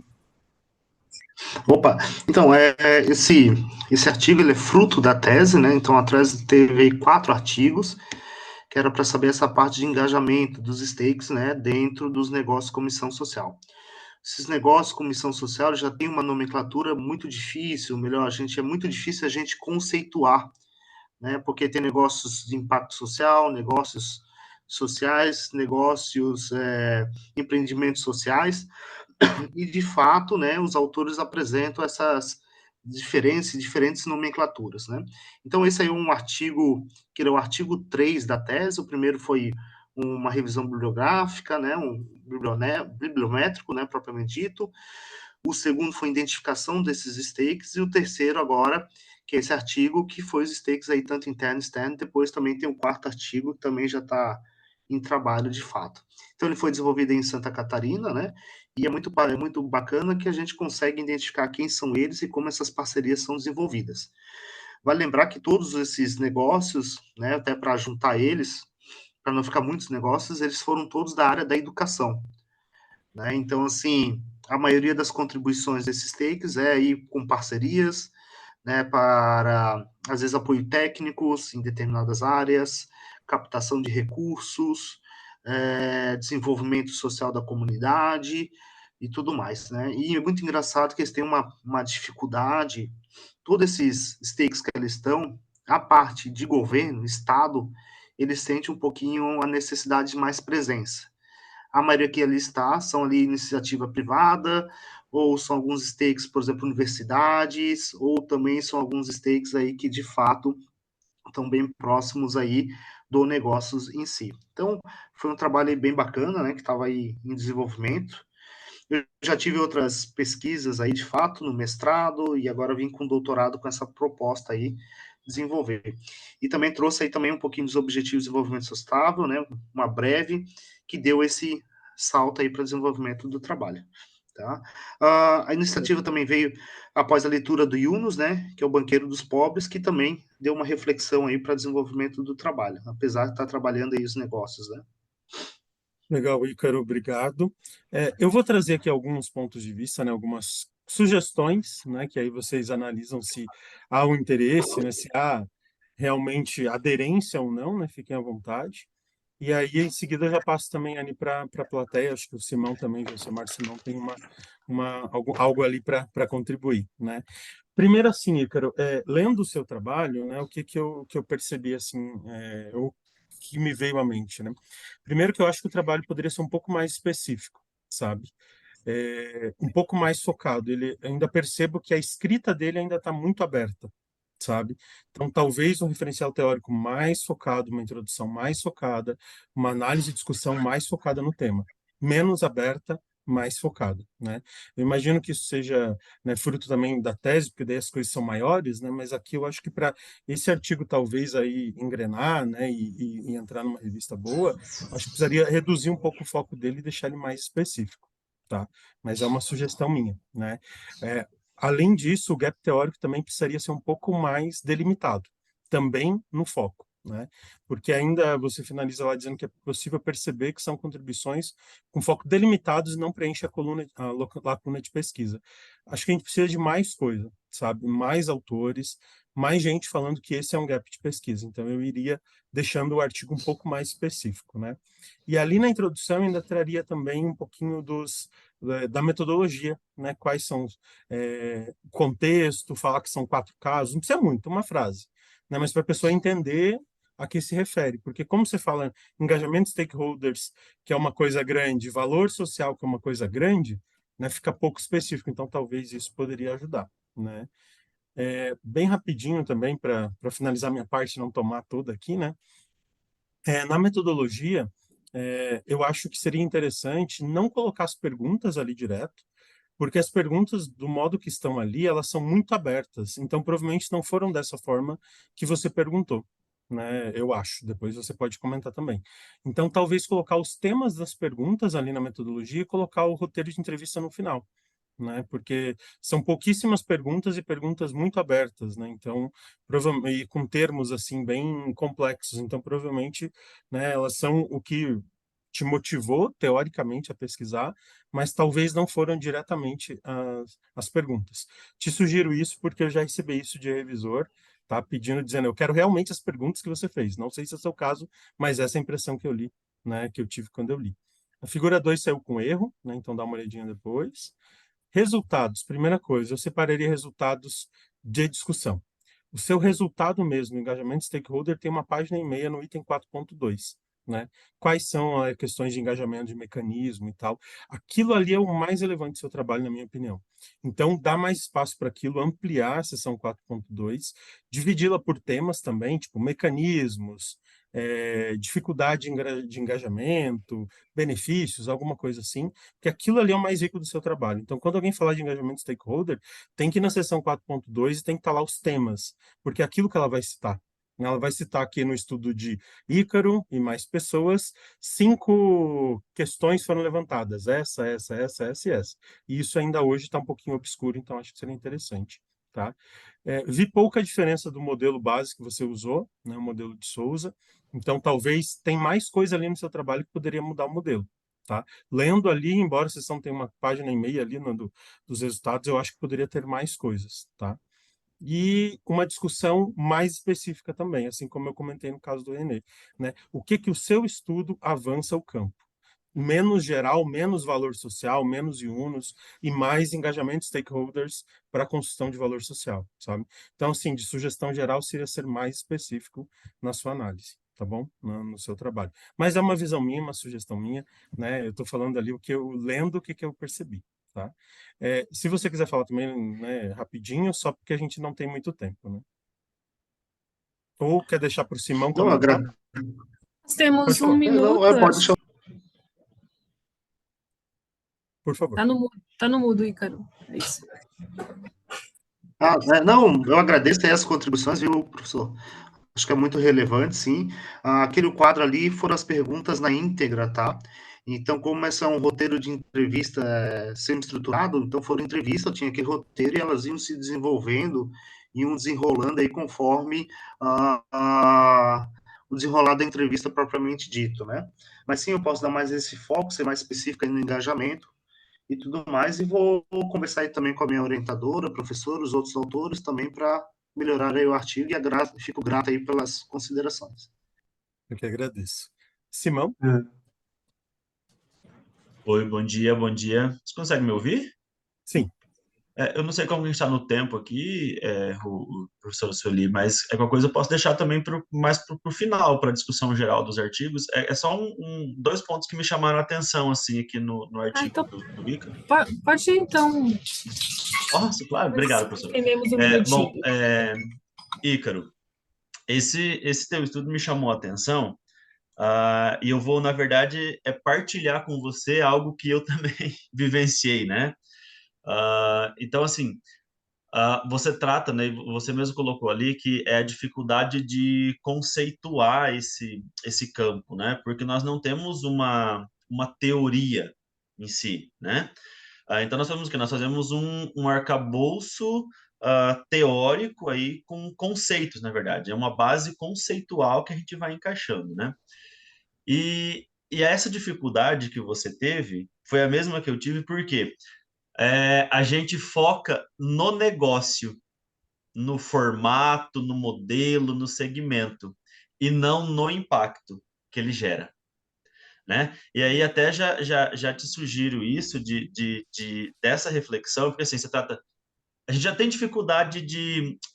Opa, então, esse artigo ele é fruto da tese, né? Então, a tese teve 4 artigos, que era para saber essa parte de engajamento dos stakes, né, dentro dos negócios com missão social. Esses negócios com missão social já tem uma nomenclatura muito difícil, melhor, é muito difícil a gente conceituar, né, porque tem negócios de impacto social, negócios sociais, negócios, empreendimentos sociais, e de fato, né, os autores apresentam essas diferentes nomenclaturas, né? Então, esse aí é um artigo, que é o artigo 3 da tese, o primeiro foi uma revisão bibliográfica, né, um bibliométrico, né, propriamente dito, o segundo foi identificação desses stakes, e o terceiro agora, que é esse artigo, que foi os stakes aí, tanto interno e externo, depois também tem o 4º artigo, que também já está em trabalho de fato. Então, ele foi desenvolvido em Santa Catarina, né, e é muito bacana que a gente consegue identificar quem são eles e como essas parcerias são desenvolvidas. Vale lembrar que todos esses negócios, né, até para juntar eles, para não ficar muitos negócios, eles foram todos da área da educação, né? Então, assim, a maioria das contribuições desses stakes é aí com parcerias, né, para, às vezes, apoio técnicos em determinadas áreas, captação de recursos, desenvolvimento social da comunidade e tudo mais, né? E é muito engraçado que eles têm uma dificuldade, todos esses stakes que eles estão, a parte de governo, Estado, eles sentem um pouquinho a necessidade de mais presença. a maioria que ali está são ali iniciativa privada, ou são alguns stakes, por exemplo, universidades, ou também são alguns stakes aí que, de fato, estão bem próximos aí do negócio em si. Então, foi um trabalho aí bem bacana, né, que estava aí em desenvolvimento. Eu já tive outras pesquisas aí, de fato, no mestrado, e agora vim com doutorado com essa proposta aí, desenvolver. E também trouxe aí também um pouquinho dos Objetivos de Desenvolvimento Sustentável, né, uma breve, que deu esse salto aí para o desenvolvimento do trabalho. Tá? A iniciativa também veio após a leitura do Yunus, né, que é o Banqueiro dos Pobres, que também deu uma reflexão aí para desenvolvimento do trabalho, apesar de estar trabalhando aí os negócios, né? Legal, Ícaro, obrigado. Eu vou trazer aqui alguns pontos de vista, né, algumas sugestões, né, que aí vocês analisam se há um interesse, né, se há realmente aderência ou não, né, fiquem à vontade. E aí, em seguida, eu já passo também ali para a plateia, acho que o Simão também, o Samar Simão, tem algo ali para contribuir, né? Primeiro, assim, Ícaro, lendo o seu trabalho, né, o que eu percebi, assim, o que me veio à mente, né? Primeiro que eu acho que o trabalho poderia ser um pouco mais específico, sabe? Um pouco mais focado. Ele ainda percebo que a escrita dele ainda está muito aberta, sabe? Então, talvez um referencial teórico mais focado, uma introdução mais focada, uma análise e discussão mais focada no tema, menos aberta, mais focada, né? Eu imagino que isso seja, né, fruto também da tese, porque daí as coisas são maiores, né? Mas aqui eu acho que para esse artigo talvez aí engrenar, né, e entrar numa revista boa, acho que precisaria reduzir um pouco o foco dele e deixar ele mais específico, tá? Mas é uma sugestão minha, né? É, Além disso, o gap teórico também precisaria ser um pouco mais delimitado, também no foco, né? Porque ainda você finaliza lá dizendo que é possível perceber que são contribuições com foco delimitados e não preenche lacuna de pesquisa. Acho que a gente precisa de mais coisa, sabe? Mais autores, mais gente falando que esse é um gap de pesquisa. Então, eu iria deixando o artigo um pouco mais específico, né? E ali na introdução eu ainda traria também um pouquinho da metodologia, né? Quais são o contexto, falar que são 4 casos, não precisa muito, uma frase, né? Mas para a pessoa entender a que se refere, porque como você fala engajamento de stakeholders, que é uma coisa grande, valor social, que é uma coisa grande, né? Fica pouco específico, então talvez isso poderia ajudar, né? Bem rapidinho também, para finalizar minha parte, não tomar toda aqui, né? Na metodologia, eu acho que seria interessante não colocar as perguntas ali direto, porque as perguntas, do modo que estão ali, elas são muito abertas. Então, provavelmente não foram dessa forma que você perguntou, né? Eu acho. Depois você pode comentar também. Então, talvez colocar os temas das perguntas ali na metodologia e colocar o roteiro de entrevista no final, né? Porque são pouquíssimas perguntas e perguntas muito abertas, né? Então, provavelmente com termos assim bem complexos. Então, provavelmente, né, elas são o que te motivou teoricamente a pesquisar, mas talvez não foram diretamente as perguntas. Te sugiro isso porque eu já recebi isso de revisor, tá? Pedindo, dizendo, eu quero realmente as perguntas que você fez. Não sei se é o seu caso, mas essa é a impressão que eu li, né? Que eu tive quando eu li. A figura 2 saiu com erro, né? Então dá uma olhadinha depois. Resultados, primeira coisa, eu separaria resultados de discussão. O seu resultado mesmo, engajamento stakeholder, tem uma página e meia no item 4.2, né? Quais são as questões de engajamento, de mecanismo e tal. Aquilo ali é o mais relevante do seu trabalho, na minha opinião. Então, dá mais espaço para aquilo, ampliar a seção 4.2, dividi-la por temas também, tipo mecanismos, dificuldade de engajamento, benefícios, alguma coisa assim, porque aquilo ali é o mais rico do seu trabalho. Então, quando alguém falar de engajamento stakeholder, tem que ir na seção 4.2 e tem que estar lá os temas, porque é aquilo que ela vai citar. Ela vai citar aqui no estudo de Ícaro e mais pessoas, 5 questões foram levantadas, essa e essa. E isso ainda hoje está um pouquinho obscuro, então acho que seria interessante. Tá? Vi pouca diferença do modelo base que você usou, né, o modelo de Souza, então talvez tem mais coisa ali no seu trabalho que poderia mudar o modelo. Tá? Lendo ali, embora a sessão tenha uma página e meia ali dos resultados, eu acho que poderia ter mais coisas. Tá? E uma discussão mais específica também, assim como eu comentei no caso do René, né? O que o seu estudo avança o campo? Menos geral, menos valor social, menos IUNOS e mais engajamento de stakeholders para a construção de valor social, sabe? Então, assim, de sugestão geral seria ser mais específico na sua análise, tá bom? No seu trabalho. Mas é uma visão minha, uma sugestão minha, né? Eu estou falando ali o que eu lendo, o que que eu percebi, tá? Se você quiser falar também, né, rapidinho, só porque a gente não tem muito tempo, né? Ou quer deixar para o Simão Não, eu comentar? agradeço. Nós temos um Não, minuto, pode deixar. Por favor. Tá no mudo, Ícaro. É isso. Não, eu agradeço aí as contribuições, viu, professor? Acho que é muito relevante, sim. Aquele quadro ali foram as perguntas na íntegra, tá? Então, como esse é um roteiro de entrevista semi-estruturado, então foram entrevistas, tinha aquele roteiro e elas iam se desenvolvendo, iam desenrolando aí conforme o desenrolar da entrevista propriamente dito, né? Mas sim, eu posso dar mais esse foco, ser mais específico aí no engajamento e tudo mais, e vou conversar aí também com a minha orientadora, professor, os outros autores também para melhorar aí o artigo e fico grato aí pelas considerações. Eu que agradeço. Simão? Oi, bom dia, bom dia. Você consegue me ouvir? Sim. Eu não sei como a gente está no tempo aqui, o professor Sueli, mas qualquer coisa eu posso deixar também mais para o final, para a discussão geral dos artigos. É só dois pontos que me chamaram a atenção, assim, aqui no artigo Então, do Ícaro. pode ir, então. Nossa, claro, obrigado, professor. Entendemos um minutinho. Bom, Ícaro, esse teu estudo me chamou a atenção, e eu vou, na verdade, partilhar com você algo que eu também vivenciei, né? Então, assim, você trata, né, você mesmo colocou ali que é a dificuldade de conceituar esse campo, né? Porque nós não temos uma teoria em si, né? Então nós fazemos o quê? Nós fazemos um arcabouço teórico aí com conceitos, na verdade. É uma base conceitual que a gente vai encaixando, né? E essa dificuldade que você teve foi a mesma que eu tive, porque a gente foca no negócio, no formato, no modelo, no segmento, e não no impacto que ele gera, né? E aí até já te sugiro isso, dessa reflexão, porque assim, a gente já tem dificuldade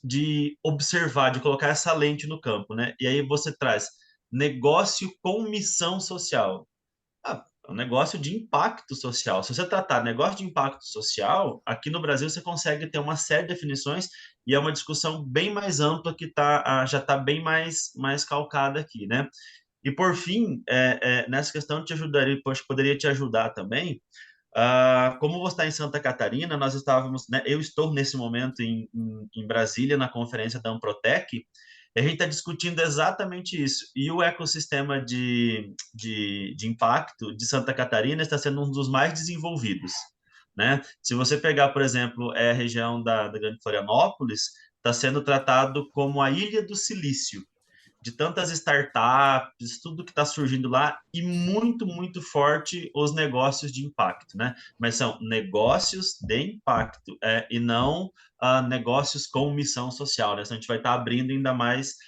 de observar, de colocar essa lente no campo, né? E aí você traz negócio com missão social. É um negócio de impacto social. Se você tratar negócio de impacto social, aqui no Brasil você consegue ter uma série de definições e é uma discussão bem mais ampla que já está bem mais calcada aqui, né? E por fim, nessa questão te ajudaria, poderia te ajudar também. Como você está em Santa Catarina, nós estávamos, né, eu estou nesse momento em Brasília, na conferência da Amprotec, e a gente está discutindo exatamente isso. E o ecossistema de impacto de Santa Catarina está sendo um dos mais desenvolvidos, né? Se você pegar, por exemplo, a região da Grande Florianópolis, está sendo tratado como a Ilha do Silício, de tantas startups, tudo que está surgindo lá, e muito, muito forte os negócios de impacto, né? Mas são negócios de impacto, e não negócios com missão social, né? Então, a gente vai estar abrindo ainda mais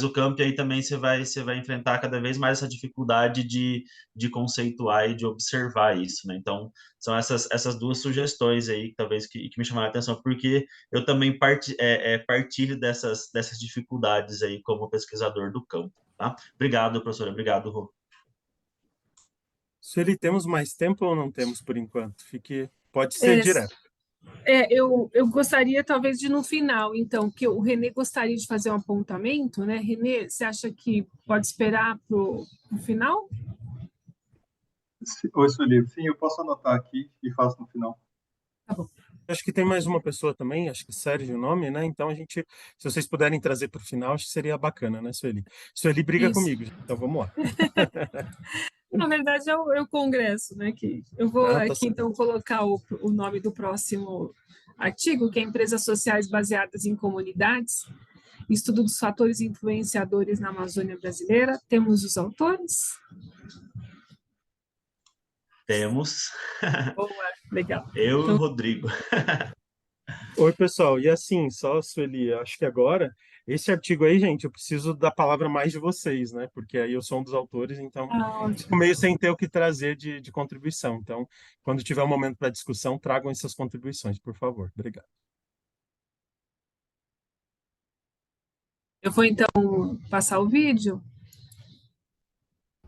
o campo, e aí também você vai enfrentar cada vez mais essa dificuldade de conceituar e de observar isso, né? Então, são essas duas sugestões aí, talvez, que me chamaram a atenção, porque eu também partilho dessas dificuldades aí como pesquisador do campo, tá? Obrigado, professora. Obrigado, Rô. Sueli, temos mais tempo ou não temos por enquanto? Pode ser direto. Eu gostaria, talvez, de no final, então, que o Renê gostaria de fazer um apontamento, né? Renê, você acha que pode esperar para o final? Oi, Sueli. Sim, eu posso anotar aqui e faço no final. Tá bom. Acho que tem mais uma pessoa também, acho que Sérgio o nome, né? Então se vocês puderem trazer para o final, acho que seria bacana, né, Sueli? Sueli briga Isso. comigo, então vamos lá. Na verdade, é o congresso, né? Que eu vou Tá aqui, certo. então, colocar o nome do próximo artigo, que é Empresas Sociais Baseadas em Comunidades, estudo dos fatores influenciadores na Amazônia Brasileira. Temos os autores? Temos Boa, legal. eu e o Rodrigo. Oi, pessoal. E assim, só, Sueli, acho que agora, esse artigo aí, gente, eu preciso da palavra mais de vocês, né? Porque aí eu sou um dos autores, então fico Ótimo. meio sem ter o que trazer de contribuição. Então, quando tiver um momento para discussão, tragam essas contribuições, por favor. Obrigado. Eu vou, então, passar o vídeo.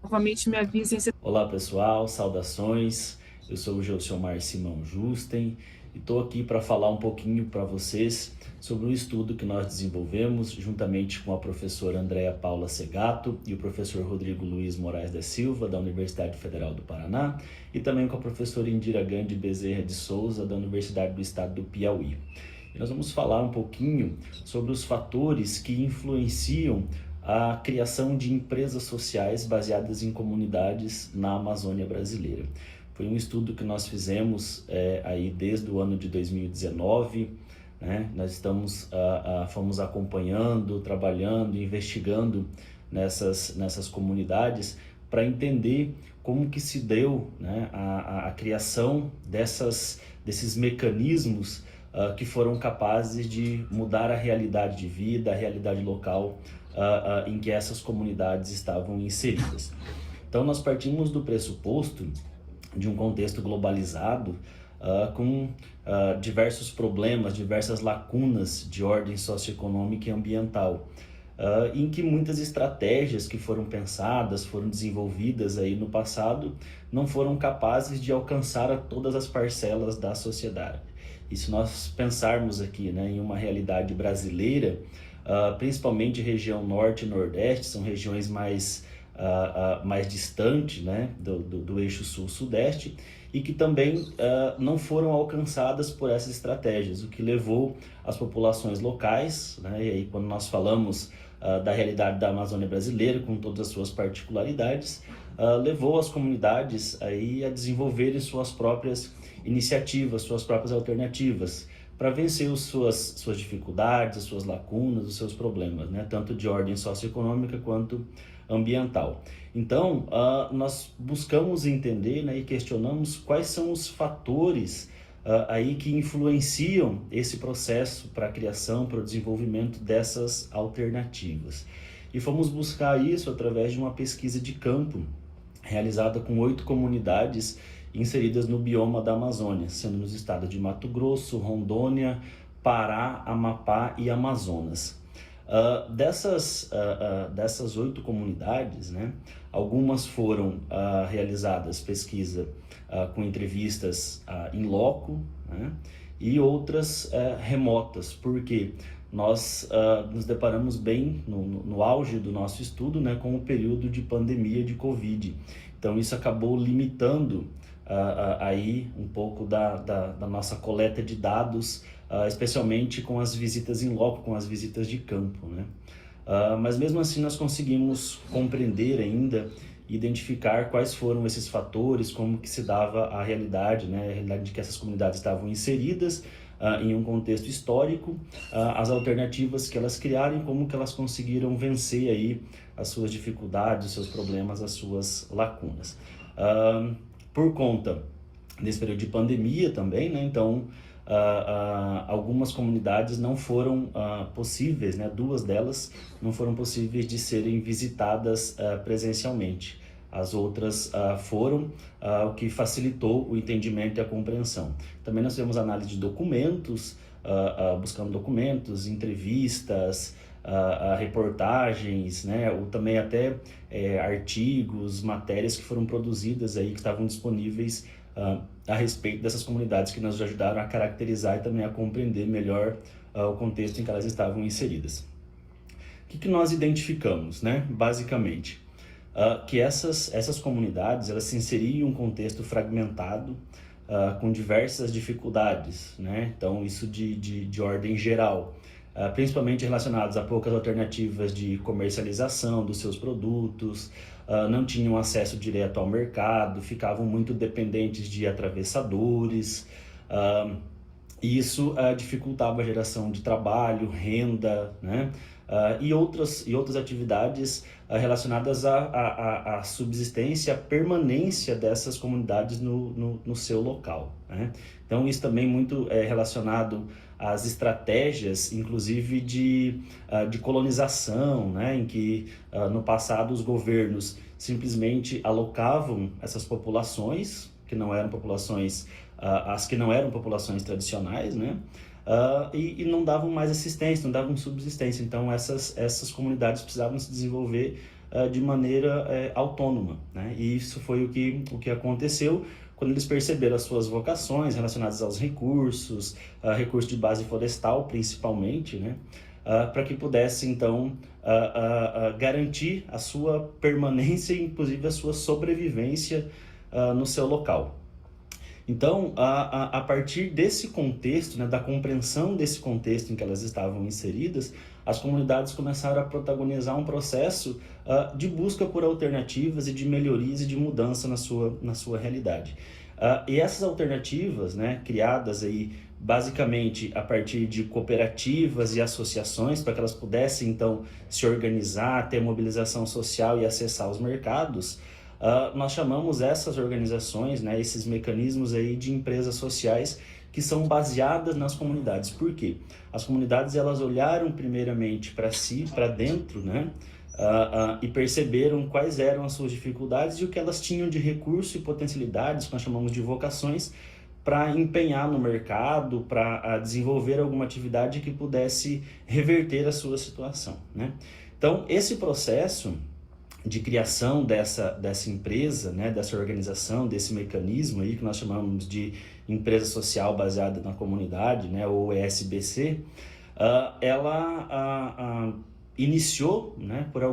Novamente me avisem se... Olá pessoal, saudações, eu sou o Gelsiomar Simão Justen e estou aqui para falar um pouquinho para vocês sobre um estudo que nós desenvolvemos juntamente com a professora Andréa Paula Segato e o professor Rodrigo Luiz Moraes da Silva, da Universidade Federal do Paraná, e também com a professora Indira Gandhi Bezerra de Souza, da Universidade do Estado do Piauí. E nós vamos falar um pouquinho sobre os fatores que influenciam a criação de empresas sociais baseadas em comunidades na Amazônia brasileira. Foi um estudo que nós fizemos aí desde o ano de 2019, né? Nós fomos acompanhando, trabalhando, investigando nessas comunidades para entender como que se deu, né, a criação desses mecanismos que foram capazes de mudar a realidade de vida, a realidade local em que essas comunidades estavam inseridas. Então nós partimos do pressuposto de um contexto globalizado com diversos problemas, diversas lacunas de ordem socioeconômica e ambiental, em que muitas estratégias que foram pensadas, foram desenvolvidas aí no passado, não foram capazes de alcançar a todas as parcelas da sociedade. E se nós pensarmos aqui, né, em uma realidade brasileira, principalmente região norte e nordeste, são regiões mais distantes, né, do eixo sul-sudeste, e que também não foram alcançadas por essas estratégias, o que levou as populações locais, né, e aí quando nós falamos da realidade da Amazônia brasileira, com todas as suas particularidades, levou as comunidades aí a desenvolverem suas próprias iniciativas, suas próprias alternativas, para vencer as suas dificuldades, as suas lacunas, os seus problemas, né? Tanto de ordem socioeconômica quanto ambiental. Então, nós buscamos entender, né, e questionamos quais são os fatores aí que influenciam esse processo para a criação, para o desenvolvimento dessas alternativas. E fomos buscar isso através de uma pesquisa de campo realizada com 8 comunidades inseridas no bioma da Amazônia, sendo nos estados de Mato Grosso, Rondônia, Pará, Amapá e Amazonas. Dessas 8 comunidades, né, algumas foram realizadas pesquisa com entrevistas in loco, né, e outras remotas, porque nós nos deparamos bem no auge do nosso estudo, né, com o período de pandemia de Covid. Então isso acabou limitando aí um pouco da nossa coleta de dados, especialmente com as visitas in loco, com as visitas de campo, né? Mas mesmo assim nós conseguimos compreender ainda, identificar quais foram esses fatores, como que se dava a realidade, né? A realidade de que essas comunidades estavam inseridas em um contexto histórico, as alternativas que elas criaram e como que elas conseguiram vencer aí as suas dificuldades, os seus problemas, as suas lacunas. Por conta desse período de pandemia também, né? Então, algumas comunidades não foram possíveis, né? 2 delas não foram possíveis de serem visitadas presencialmente. As outras foram, o que facilitou o entendimento e a compreensão. Também nós tivemos análise de documentos, buscando documentos, entrevistas, reportagens, né, ou também até artigos, matérias que foram produzidas aí, que estavam disponíveis a respeito dessas comunidades, que nos ajudaram a caracterizar e também a compreender melhor o contexto em que elas estavam inseridas. O que nós identificamos, né, basicamente? Que essas comunidades, elas se inseriam em um contexto fragmentado, com diversas dificuldades, né? Então isso de ordem geral, principalmente relacionados a poucas alternativas de comercialização dos seus produtos, não tinham acesso direto ao mercado, ficavam muito dependentes de atravessadores, e isso dificultava a geração de trabalho, renda, né? E outras atividades relacionadas à subsistência, à permanência dessas comunidades no seu local, né? Então isso também muito é relacionado às estratégias, inclusive de colonização, né? Em que no passado os governos simplesmente alocavam essas populações, que não eram populações, as que não eram populações tradicionais, né? E não davam mais assistência, não davam subsistência. Então essas comunidades precisavam se desenvolver de maneira autônoma, né? E isso foi o que aconteceu quando eles perceberam as suas vocações relacionadas aos recursos, recursos de base florestal principalmente, né? Para que pudesse, então, garantir a sua permanência e, inclusive, a sua sobrevivência no seu local. Então, a partir desse contexto, né, da compreensão desse contexto em que elas estavam inseridas, as comunidades começaram a protagonizar um processo de busca por alternativas e de melhorias e de mudança na sua realidade. E essas alternativas, né, criadas aí basicamente a partir de cooperativas e associações, para que elas pudessem então se organizar, ter mobilização social e acessar os mercados, nós chamamos essas organizações, né, esses mecanismos aí de empresas sociais que são baseadas nas comunidades. Por quê? As comunidades, elas olharam primeiramente para si, para dentro, né, e perceberam quais eram as suas dificuldades e o que elas tinham de recurso e potencialidades, que nós chamamos de vocações, para empenhar no mercado, para desenvolver alguma atividade que pudesse reverter a sua situação, né? Então, esse processo de criação dessa empresa, né, dessa organização, desse mecanismo aí que nós chamamos de empresa social baseada na comunidade, né, ou ESBC, ela iniciou, né, por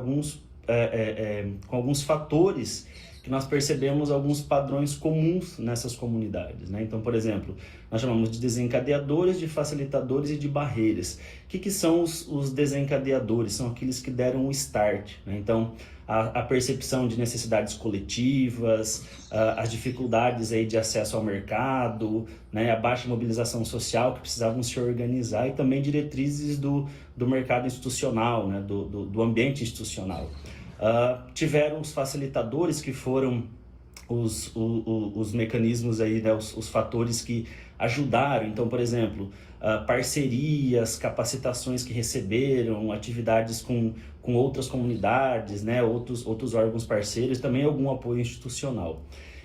com alguns fatores que nós percebemos alguns padrões comuns nessas comunidades, né? Então, por exemplo, nós chamamos de desencadeadores, de facilitadores e de barreiras. O que são os desencadeadores? São aqueles que deram o start, né? Então, a percepção de necessidades coletivas, as dificuldades aí de acesso ao mercado, né? A baixa mobilização social que precisavam se organizar e também diretrizes do mercado institucional, né? do ambiente institucional. Tiveram os facilitadores, que foram os mecanismos aí, né, os fatores que ajudaram. Então, por exemplo, parcerias, capacitações que receberam, atividades com outras comunidades, né, outros órgãos parceiros, também algum apoio institucional.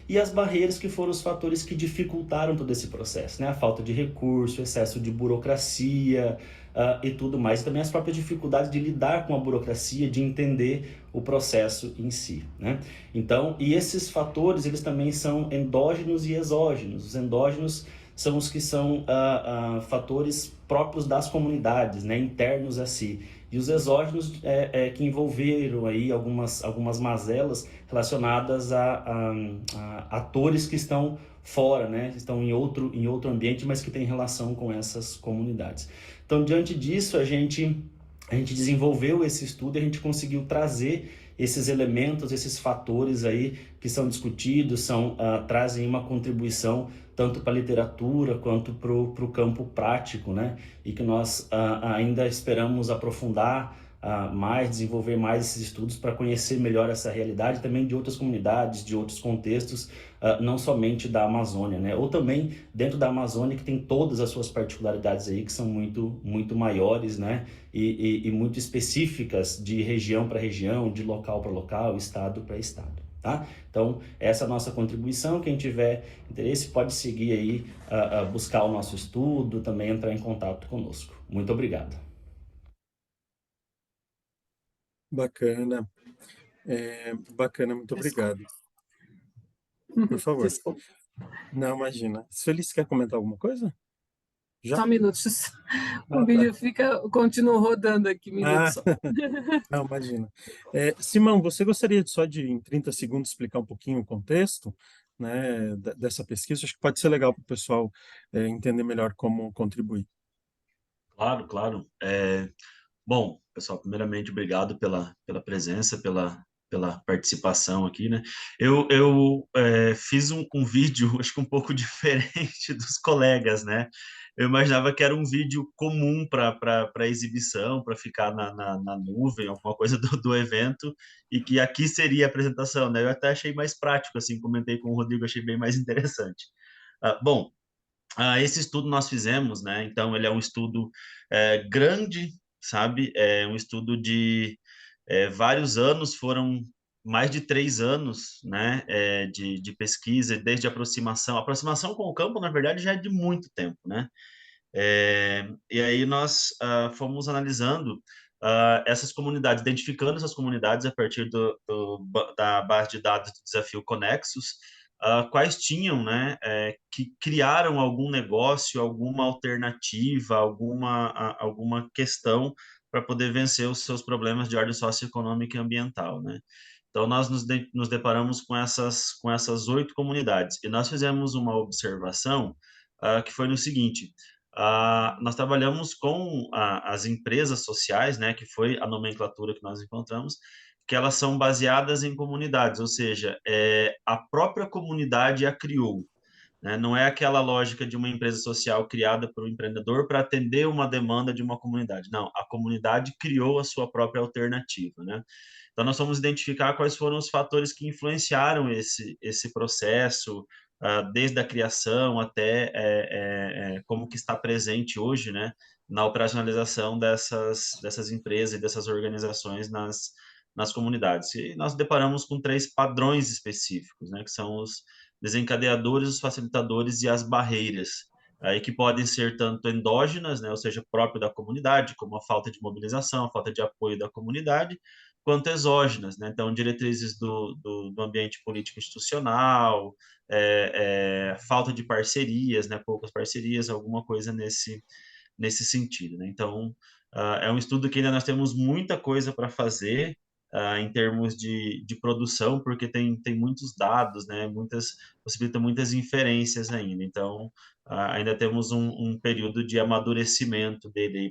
E as barreiras, que foram os fatores que dificultaram todo esse processo, né? A falta de recurso, excesso de burocracia e tudo mais. E também as próprias dificuldades de lidar com a burocracia, de entender o processo em si, né? Então, e esses fatores, eles também são endógenos e exógenos. Os endógenos são os que são fatores próprios das comunidades, né? Internos a si. E os exógenos que envolveram aí algumas mazelas relacionadas a atores que estão fora, né? Estão em outro ambiente, mas que têm relação com essas comunidades. Então, diante disso, a gente desenvolveu esse estudo e a gente conseguiu trazer esses elementos, esses fatores aí que são discutidos, trazem uma contribuição tanto para a literatura quanto para o campo prático, né? E que nós ainda esperamos aprofundar mais, desenvolver mais esses estudos para conhecer melhor essa realidade também de outras comunidades, de outros contextos, não somente da Amazônia, né? Ou também dentro da Amazônia, que tem todas as suas particularidades aí, que são muito, muito maiores, né? E muito específicas de região para região, de local para local, estado para estado. Tá? Então, essa é a nossa contribuição. Quem tiver interesse pode seguir aí, buscar o nosso estudo, também entrar em contato conosco. Muito obrigado. Bacana. Bacana, muito obrigado. Por favor. Desculpa. Não, imagina. Sueli, quer comentar alguma coisa? Já? Só um minuto. O vídeo continua rodando aqui, minuto só. Não, imagina. Simão, você gostaria só de, em 30 segundos, explicar um pouquinho o contexto, né, dessa pesquisa? Acho que pode ser legal para o pessoal entender melhor como contribuir. Claro, claro. Bom, pessoal, primeiramente, obrigado pela presença, pela participação aqui, né? Eu fiz um vídeo, acho que um pouco diferente dos colegas, né? Eu imaginava que era um vídeo comum para exibição, para ficar na nuvem, alguma coisa do evento, e que aqui seria a apresentação, né? Eu até achei mais prático, assim, comentei com o Rodrigo, achei bem mais interessante. Bom, esse estudo nós fizemos, né? Então, ele é um estudo grande, sabe? É um estudo de vários anos, foram mais de 3 anos, né? De pesquisa, desde a aproximação. A aproximação com o campo, na verdade, já é de muito tempo, né? E aí nós fomos analisando essas comunidades, identificando essas comunidades a partir da base de dados do Desafio Conexus, quais tinham, né, que criaram algum negócio, alguma alternativa, alguma questão para poder vencer os seus problemas de ordem socioeconômica e ambiental, né? Então, nós nos deparamos com essas 8 comunidades e nós fizemos uma observação que foi no seguinte: nós trabalhamos com as empresas sociais, né, que foi a nomenclatura que nós encontramos, que elas são baseadas em comunidades, ou seja, a própria comunidade a criou, né? Não é aquela lógica de uma empresa social criada por um empreendedor para atender uma demanda de uma comunidade. Não, a comunidade criou a sua própria alternativa, né? Então, nós vamos identificar quais foram os fatores que influenciaram esse processo, desde a criação até como que está presente hoje, né, na operacionalização dessas empresas e dessas organizações nas comunidades. E nós deparamos com 3 padrões específicos, né, que são os desencadeadores, os facilitadores e as barreiras, aí que podem ser tanto endógenas, né, ou seja, próprio da comunidade, como a falta de mobilização, a falta de apoio da comunidade, quanto exógenas, né? Então, diretrizes do ambiente político institucional, falta de parcerias, né? Poucas parcerias, alguma coisa nesse sentido, né? Então, é um estudo que ainda nós temos muita coisa para fazer, em termos de produção, porque tem muitos dados, né? Possibilita muitas inferências ainda. Então, ainda temos um período de amadurecimento dele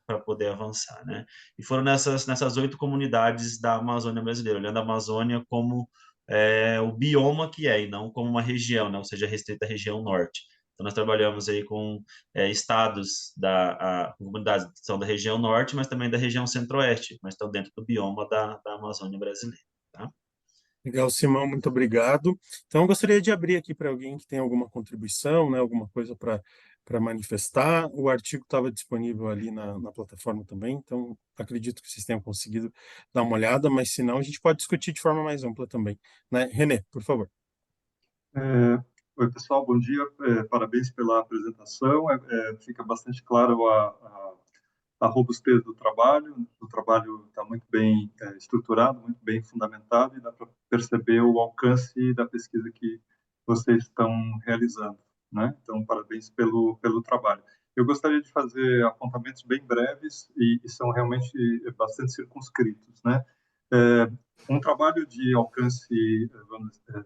para poder avançar, né? E foram nessas 8 comunidades da Amazônia brasileira, olhando a Amazônia como o bioma que e não como uma região, né? Ou seja, restrita à região norte. Então, nós trabalhamos aí com estados comunidades que são da região norte, mas também da região centro-oeste, mas estão dentro do bioma da Amazônia brasileira, tá? Legal, Simão, muito obrigado. Então, eu gostaria de abrir aqui para alguém que tem alguma contribuição, né, alguma coisa para manifestar. O artigo estava disponível ali na plataforma também, então acredito que vocês tenham conseguido dar uma olhada, mas se não, a gente pode discutir de forma mais ampla também, né? René, por favor. Oi, pessoal, bom dia. Parabéns pela apresentação. Fica bastante claro a robustez do trabalho. O trabalho está muito bem estruturado, muito bem fundamentado, e dá para perceber o alcance da pesquisa que vocês estão realizando, né? Então, parabéns pelo trabalho. Eu gostaria de fazer apontamentos bem breves e são realmente bastante circunscritos, né? Um trabalho de alcance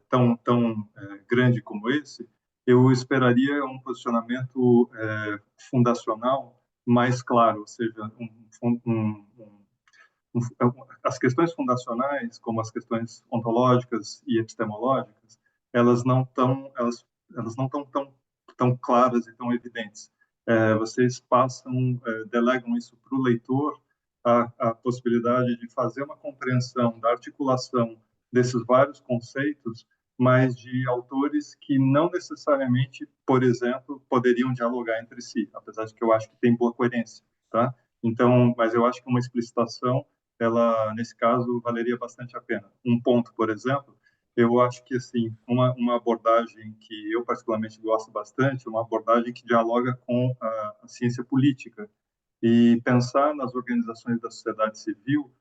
tão grande como esse, eu esperaria um posicionamento fundacional mais claro, ou seja, as questões fundacionais, como as questões ontológicas e epistemológicas, elas não estão tão claras e tão evidentes. Vocês delegam isso para o leitor, a possibilidade de fazer uma compreensão da articulação desses vários conceitos, mas de autores que não necessariamente, por exemplo, poderiam dialogar entre si, apesar de que eu acho que tem boa coerência, tá? Então, mas eu acho que uma explicitação, ela, nesse caso, valeria bastante a pena. Um ponto, por exemplo, eu acho que, assim, uma abordagem que eu particularmente gosto bastante, uma abordagem que dialoga com a ciência política, e pensar nas organizações da sociedade civil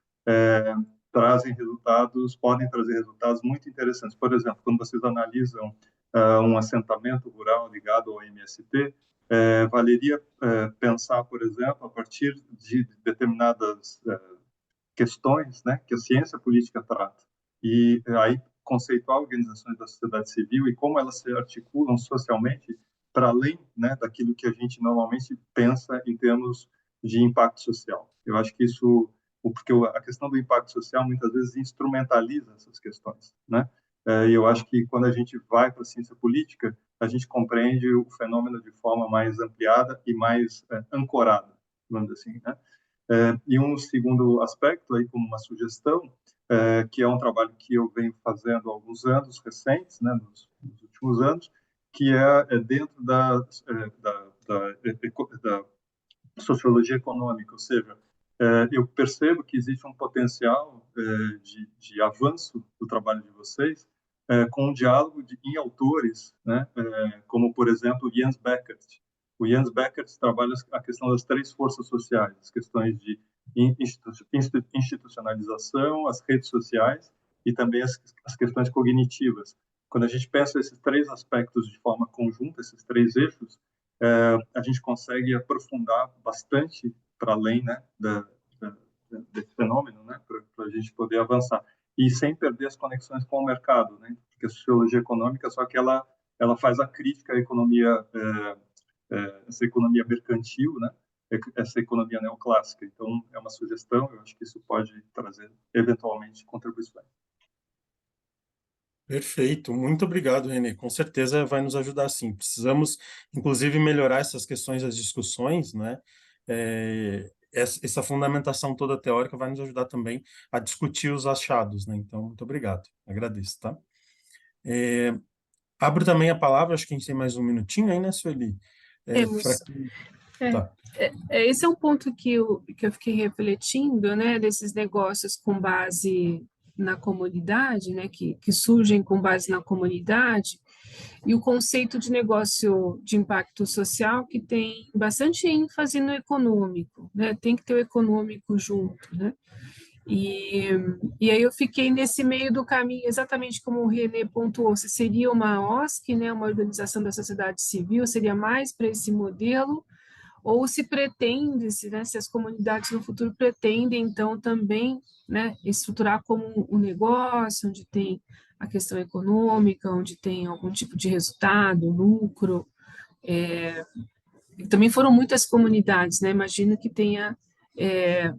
podem trazer resultados muito interessantes. Por exemplo, quando vocês analisam um assentamento rural ligado ao MST, valeria pensar, por exemplo, a partir de determinadas questões, né, que a ciência política trata, e aí conceituar organizações da sociedade civil e como elas se articulam socialmente para além, né, daquilo que a gente normalmente pensa em termos de impacto social. Eu acho que porque a questão do impacto social muitas vezes instrumentaliza essas questões, né? E eu acho que quando a gente vai para a ciência política, a gente compreende o fenômeno de forma mais ampliada e mais ancorada, vamos assim, né? E um segundo aspecto, aí como uma sugestão, que é um trabalho que eu venho fazendo há alguns anos recentes, né, nos últimos anos, que é dentro da sociologia econômica, ou seja, eu percebo que existe um potencial de avanço do trabalho de vocês com um diálogo em autores, né, como, por exemplo, Jens Beckert. O Jens Beckert trabalha a questão das 3 forças sociais, as questões de institucionalização, as redes sociais e também as questões cognitivas. Quando a gente pensa esses três aspectos de forma conjunta, esses três eixos, a gente consegue aprofundar bastante para além, né, desse fenômeno, né, para a gente poder avançar. E sem perder as conexões com o mercado, né, porque a sociologia econômica, só que ela faz a crítica à economia, essa economia mercantil, né, essa economia neoclássica. Então, é uma sugestão, eu acho que isso pode trazer, eventualmente, contribuições. Perfeito, muito obrigado, Renê. Com certeza vai nos ajudar sim. Precisamos, inclusive, melhorar essas questões das discussões, né? Essa fundamentação toda teórica vai nos ajudar também a discutir os achados, né? Então, muito obrigado, agradeço, tá? Abro também a palavra, acho que a gente tem mais um minutinho aí, né, Sueli? Temos. Tá. Esse é um ponto que eu fiquei refletindo, né, desses negócios com base na comunidade, né, que surgem com base na comunidade, e o conceito de negócio de impacto social que tem bastante ênfase no econômico, né, tem que ter o econômico junto, né, e aí eu fiquei nesse meio do caminho, exatamente como o René pontuou, se seria uma OSC, né, uma organização da sociedade civil, seria mais para esse modelo, ou se pretende, né, se as comunidades no futuro pretendem, então, também, né, estruturar como um negócio, onde tem a questão econômica, onde tem algum tipo de resultado, lucro. E também foram muitas comunidades, né, imagino que tenha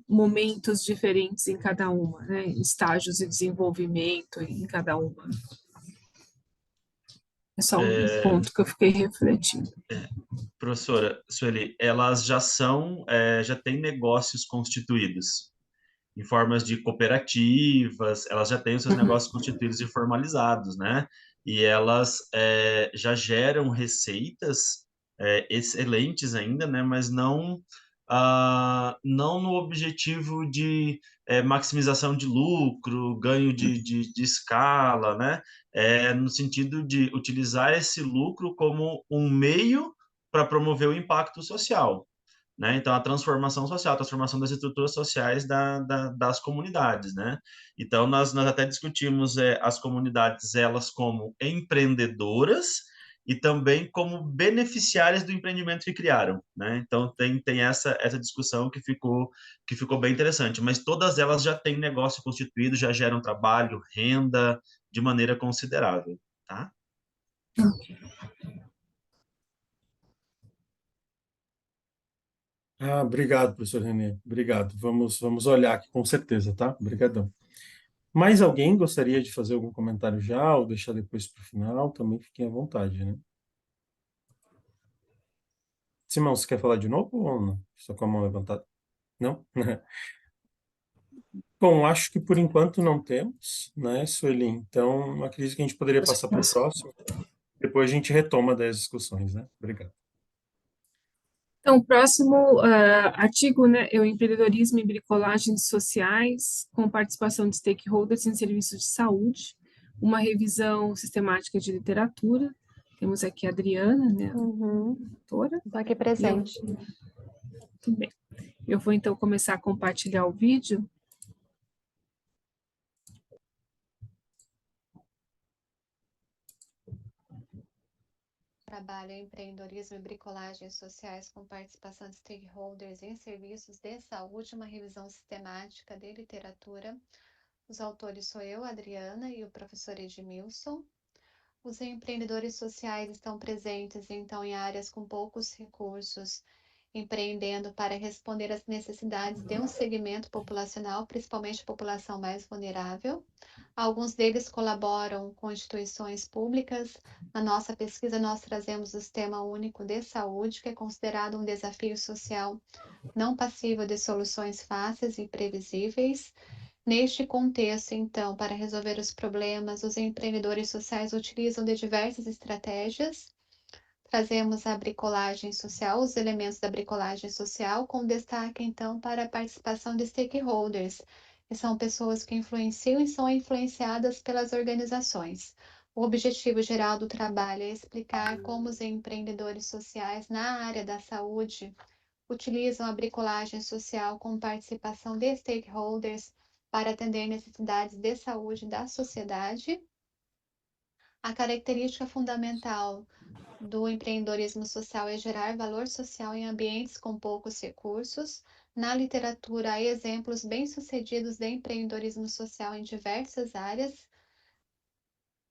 momentos diferentes em cada uma, né, estágios de desenvolvimento em cada uma. É só um ponto que eu fiquei refletindo. Professora Sueli, elas já têm negócios constituídos em formas de cooperativas, elas já têm os seus negócios constituídos e formalizados, né? E elas já geram receitas excelentes ainda, né? Mas não no objetivo de maximização de lucro, ganho de escala, né? No sentido de utilizar esse lucro como um meio para promover o impacto social, né? Então, a transformação social, a transformação das estruturas sociais das comunidades, né? Então, nós até discutimos as comunidades, elas como empreendedoras e também como beneficiárias do empreendimento que criaram, né? Então, tem essa discussão que ficou bem interessante, mas todas elas já têm negócio constituído, já geram trabalho, renda, de maneira considerável, tá? Obrigado, professor Renê. Obrigado. Vamos olhar aqui com certeza, tá? Obrigadão. Mais alguém gostaria de fazer algum comentário já ou deixar depois para o final? Também fiquem à vontade, né? Simão, você quer falar de novo ou não? Só com a mão levantada? Não? Bom, acho que por enquanto não temos, né, Sueli? Então, acredito que a gente poderia passar para o próximo. Depois a gente retoma das discussões, né? Obrigado. Então, o próximo artigo, né, é o empreendedorismo e bricolagens sociais com participação de stakeholders em serviços de saúde, uma revisão sistemática de literatura. Temos aqui a Adriana, né, a autora. Estou aqui presente. Tudo bem. Eu vou, então, começar a compartilhar o vídeo. Trabalho em empreendedorismo e bricolagens sociais com participação de stakeholders em serviços de saúde, uma revisão sistemática de literatura. Os autores sou eu, Adriana, e o professor Edmilson. Os empreendedores sociais estão presentes, então, em áreas com poucos recursos, empreendendo para responder às necessidades de um segmento populacional, principalmente a população mais vulnerável. Alguns deles colaboram com instituições públicas. Na nossa pesquisa, nós trazemos o Sistema Único de Saúde, que é considerado um desafio social não passível de soluções fáceis e previsíveis. Neste contexto, então, para resolver os problemas, os empreendedores sociais utilizam de diversas estratégias. Trazemos a bricolagem social, os elementos da bricolagem social, com destaque, então, para a participação de stakeholders, que são pessoas que influenciam e são influenciadas pelas organizações. O objetivo geral do trabalho é explicar como os empreendedores sociais na área da saúde utilizam a bricolagem social com participação de stakeholders para atender necessidades de saúde da sociedade. A característica fundamental do empreendedorismo social é gerar valor social em ambientes com poucos recursos. Na literatura, há exemplos bem-sucedidos de empreendedorismo social em diversas áreas.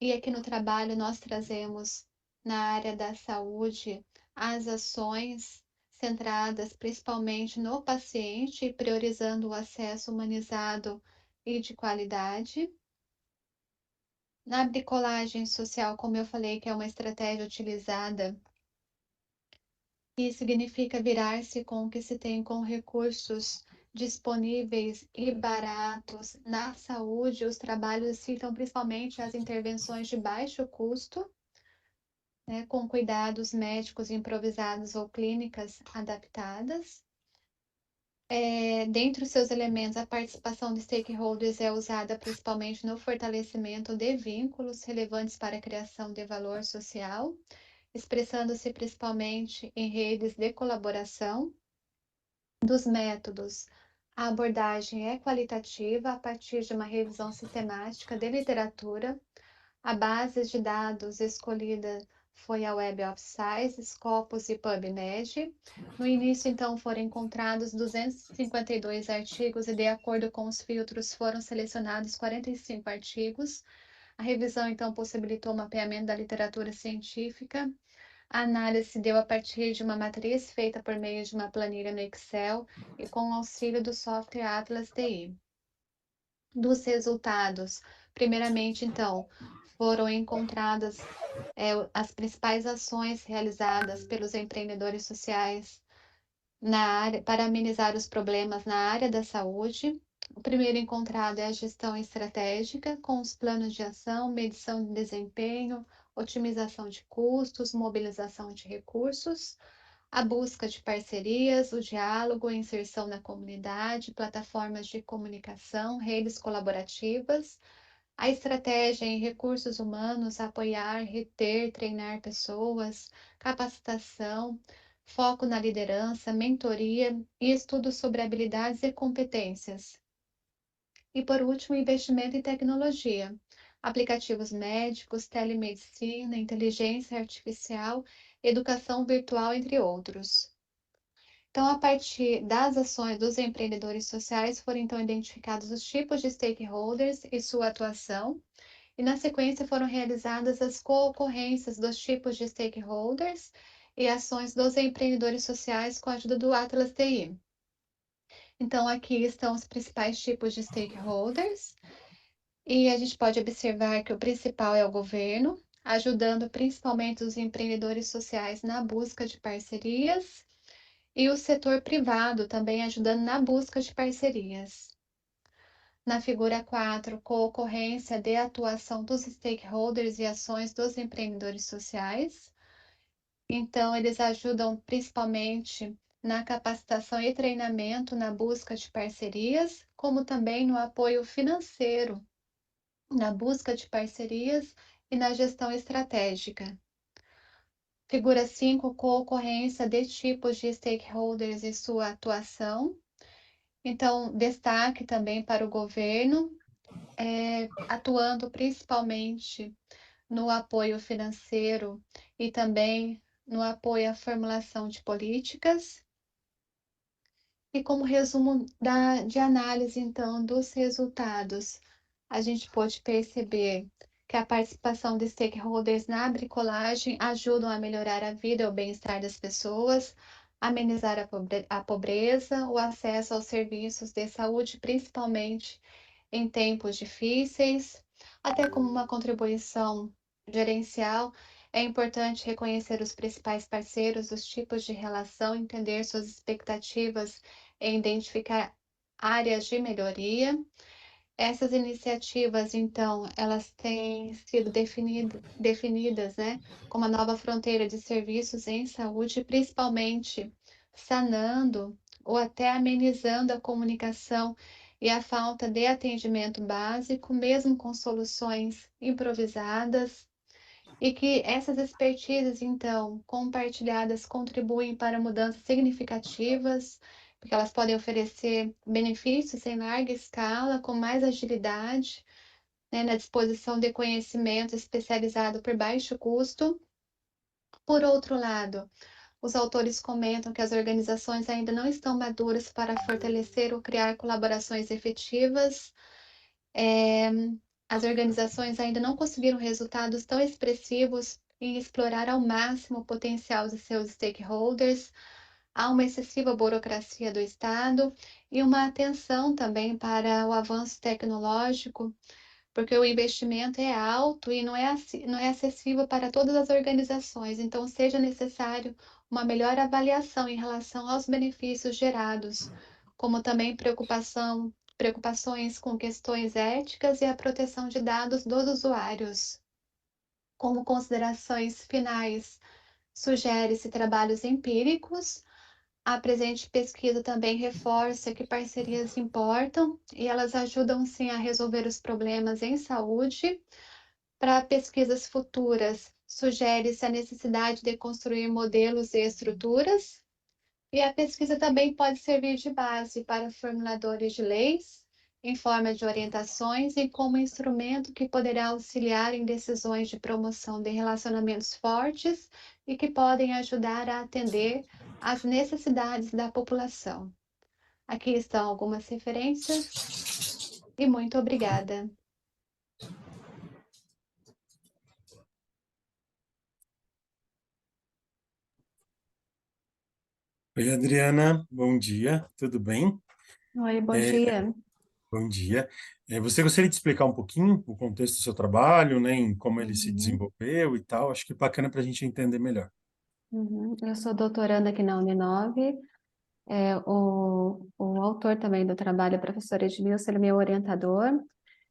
E aqui no trabalho nós trazemos, na área da saúde, as ações centradas principalmente no paciente, priorizando o acesso humanizado e de qualidade. Na bricolagem social, como eu falei, que é uma estratégia utilizada e significa virar-se com o que se tem com recursos disponíveis e baratos. Na saúde, os trabalhos citam principalmente as intervenções de baixo custo, né, com cuidados médicos improvisados ou clínicas adaptadas. Dentre os seus elementos, a participação de stakeholders é usada principalmente no fortalecimento de vínculos relevantes para a criação de valor social, expressando-se principalmente em redes de colaboração. Dos métodos, a abordagem é qualitativa a partir de uma revisão sistemática de literatura. A base de dados escolhida foi a Web of Science, Scopus e PubMed. No início, então, foram encontrados 252 artigos e, de acordo com os filtros, foram selecionados 45 artigos. A revisão, então, possibilitou o mapeamento da literatura científica. A análise se deu a partir de uma matriz feita por meio de uma planilha no Excel e com o auxílio do software Atlas TI. Dos resultados, primeiramente, então, foram encontradas as principais ações realizadas pelos empreendedores sociais na área, para amenizar os problemas na área da saúde. O primeiro encontrado é a gestão estratégica, com os planos de ação, medição de desempenho, otimização de custos, mobilização de recursos, a busca de parcerias, o diálogo, a inserção na comunidade, plataformas de comunicação, redes colaborativas, a estratégia em recursos humanos, apoiar, reter, treinar pessoas, capacitação, foco na liderança, mentoria e estudos sobre habilidades e competências. E, por último, investimento em tecnologia, aplicativos médicos, telemedicina, inteligência artificial, educação virtual, entre outros. Então, a partir das ações dos empreendedores sociais, foram então identificados os tipos de stakeholders e sua atuação, e na sequência foram realizadas as co-ocorrências dos tipos de stakeholders e ações dos empreendedores sociais com a ajuda do Atlas TI. Então, aqui estão os principais tipos de stakeholders, e a gente pode observar que o principal é o governo, ajudando principalmente os empreendedores sociais na busca de parcerias, e o setor privado também ajudando na busca de parcerias. Na figura 4, co-ocorrência de atuação dos stakeholders e ações dos empreendedores sociais. Então, eles ajudam principalmente na capacitação e treinamento na busca de parcerias, como também no apoio financeiro, na busca de parcerias e na gestão estratégica. Figura 5, co-ocorrência de tipos de stakeholders e sua atuação. Então, destaque também para o governo, atuando principalmente no apoio financeiro e também no apoio à formulação de políticas. E como resumo de análise, então, dos resultados, a gente pode perceber que a participação de stakeholders na bricolagem ajudam a melhorar a vida e o bem-estar das pessoas, amenizar a pobreza, o acesso aos serviços de saúde, principalmente em tempos difíceis, até como uma contribuição gerencial. É importante reconhecer os principais parceiros, os tipos de relação, entender suas expectativas e identificar áreas de melhoria. Essas iniciativas, então, elas têm sido definidas, né, como a nova fronteira de serviços em saúde, principalmente sanando ou até amenizando a comunicação e a falta de atendimento básico, mesmo com soluções improvisadas. e que essas expertises, então, compartilhadas, contribuem para mudanças significativas, porque elas podem oferecer benefícios em larga escala, com mais agilidade, né, na disposição de conhecimento especializado por baixo custo. Por outro lado, os autores comentam que as organizações ainda não estão maduras para fortalecer ou criar colaborações efetivas. É, as organizações ainda não conseguiram resultados tão expressivos em explorar ao máximo o potencial de seus stakeholders. Há uma excessiva burocracia do Estado e uma atenção também para o avanço tecnológico, porque o investimento é alto e não é acessível para todas as organizações, então seja necessário uma melhor avaliação em relação aos benefícios gerados, como também preocupações com questões éticas e a proteção de dados dos usuários. Como considerações finais, sugere-se trabalhos empíricos. A presente pesquisa também reforça que parcerias importam e elas ajudam sim a resolver os problemas em saúde. Para pesquisas futuras, sugere-se a necessidade de construir modelos e estruturas, e a pesquisa também pode servir de base para formuladores de leis, em forma de orientações e como instrumento que poderá auxiliar em decisões de promoção de relacionamentos fortes e que podem ajudar a atender às necessidades da população. Aqui estão algumas referências e muito obrigada. Oi, Adriana, bom dia, tudo bem? Oi, bom dia. Bom dia. Você gostaria de explicar um pouquinho o contexto do seu trabalho, né, em como ele se Uhum. desenvolveu e tal? Acho que é bacana para a gente entender melhor. Eu sou doutoranda aqui na Uninove. O autor também do trabalho é o professor Edmilson, ele é meu orientador.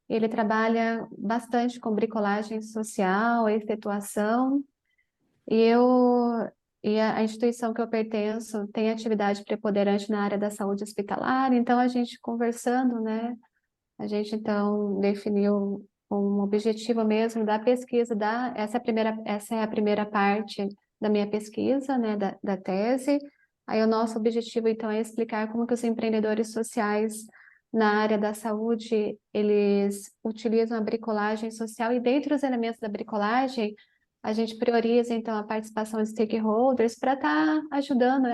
Ele trabalha bastante com bricolagem social, efetuação, e a instituição que eu pertenço tem atividade preponderante na área da saúde hospitalar, então a gente conversando, né, a gente então definiu um objetivo mesmo da pesquisa, essa é a primeira parte da minha pesquisa, né, da tese. Aí o nosso objetivo então é explicar como que os empreendedores sociais na área da saúde, eles utilizam a bricolagem social e dentre os elementos da bricolagem, a gente prioriza então a participação de stakeholders para estar ajudando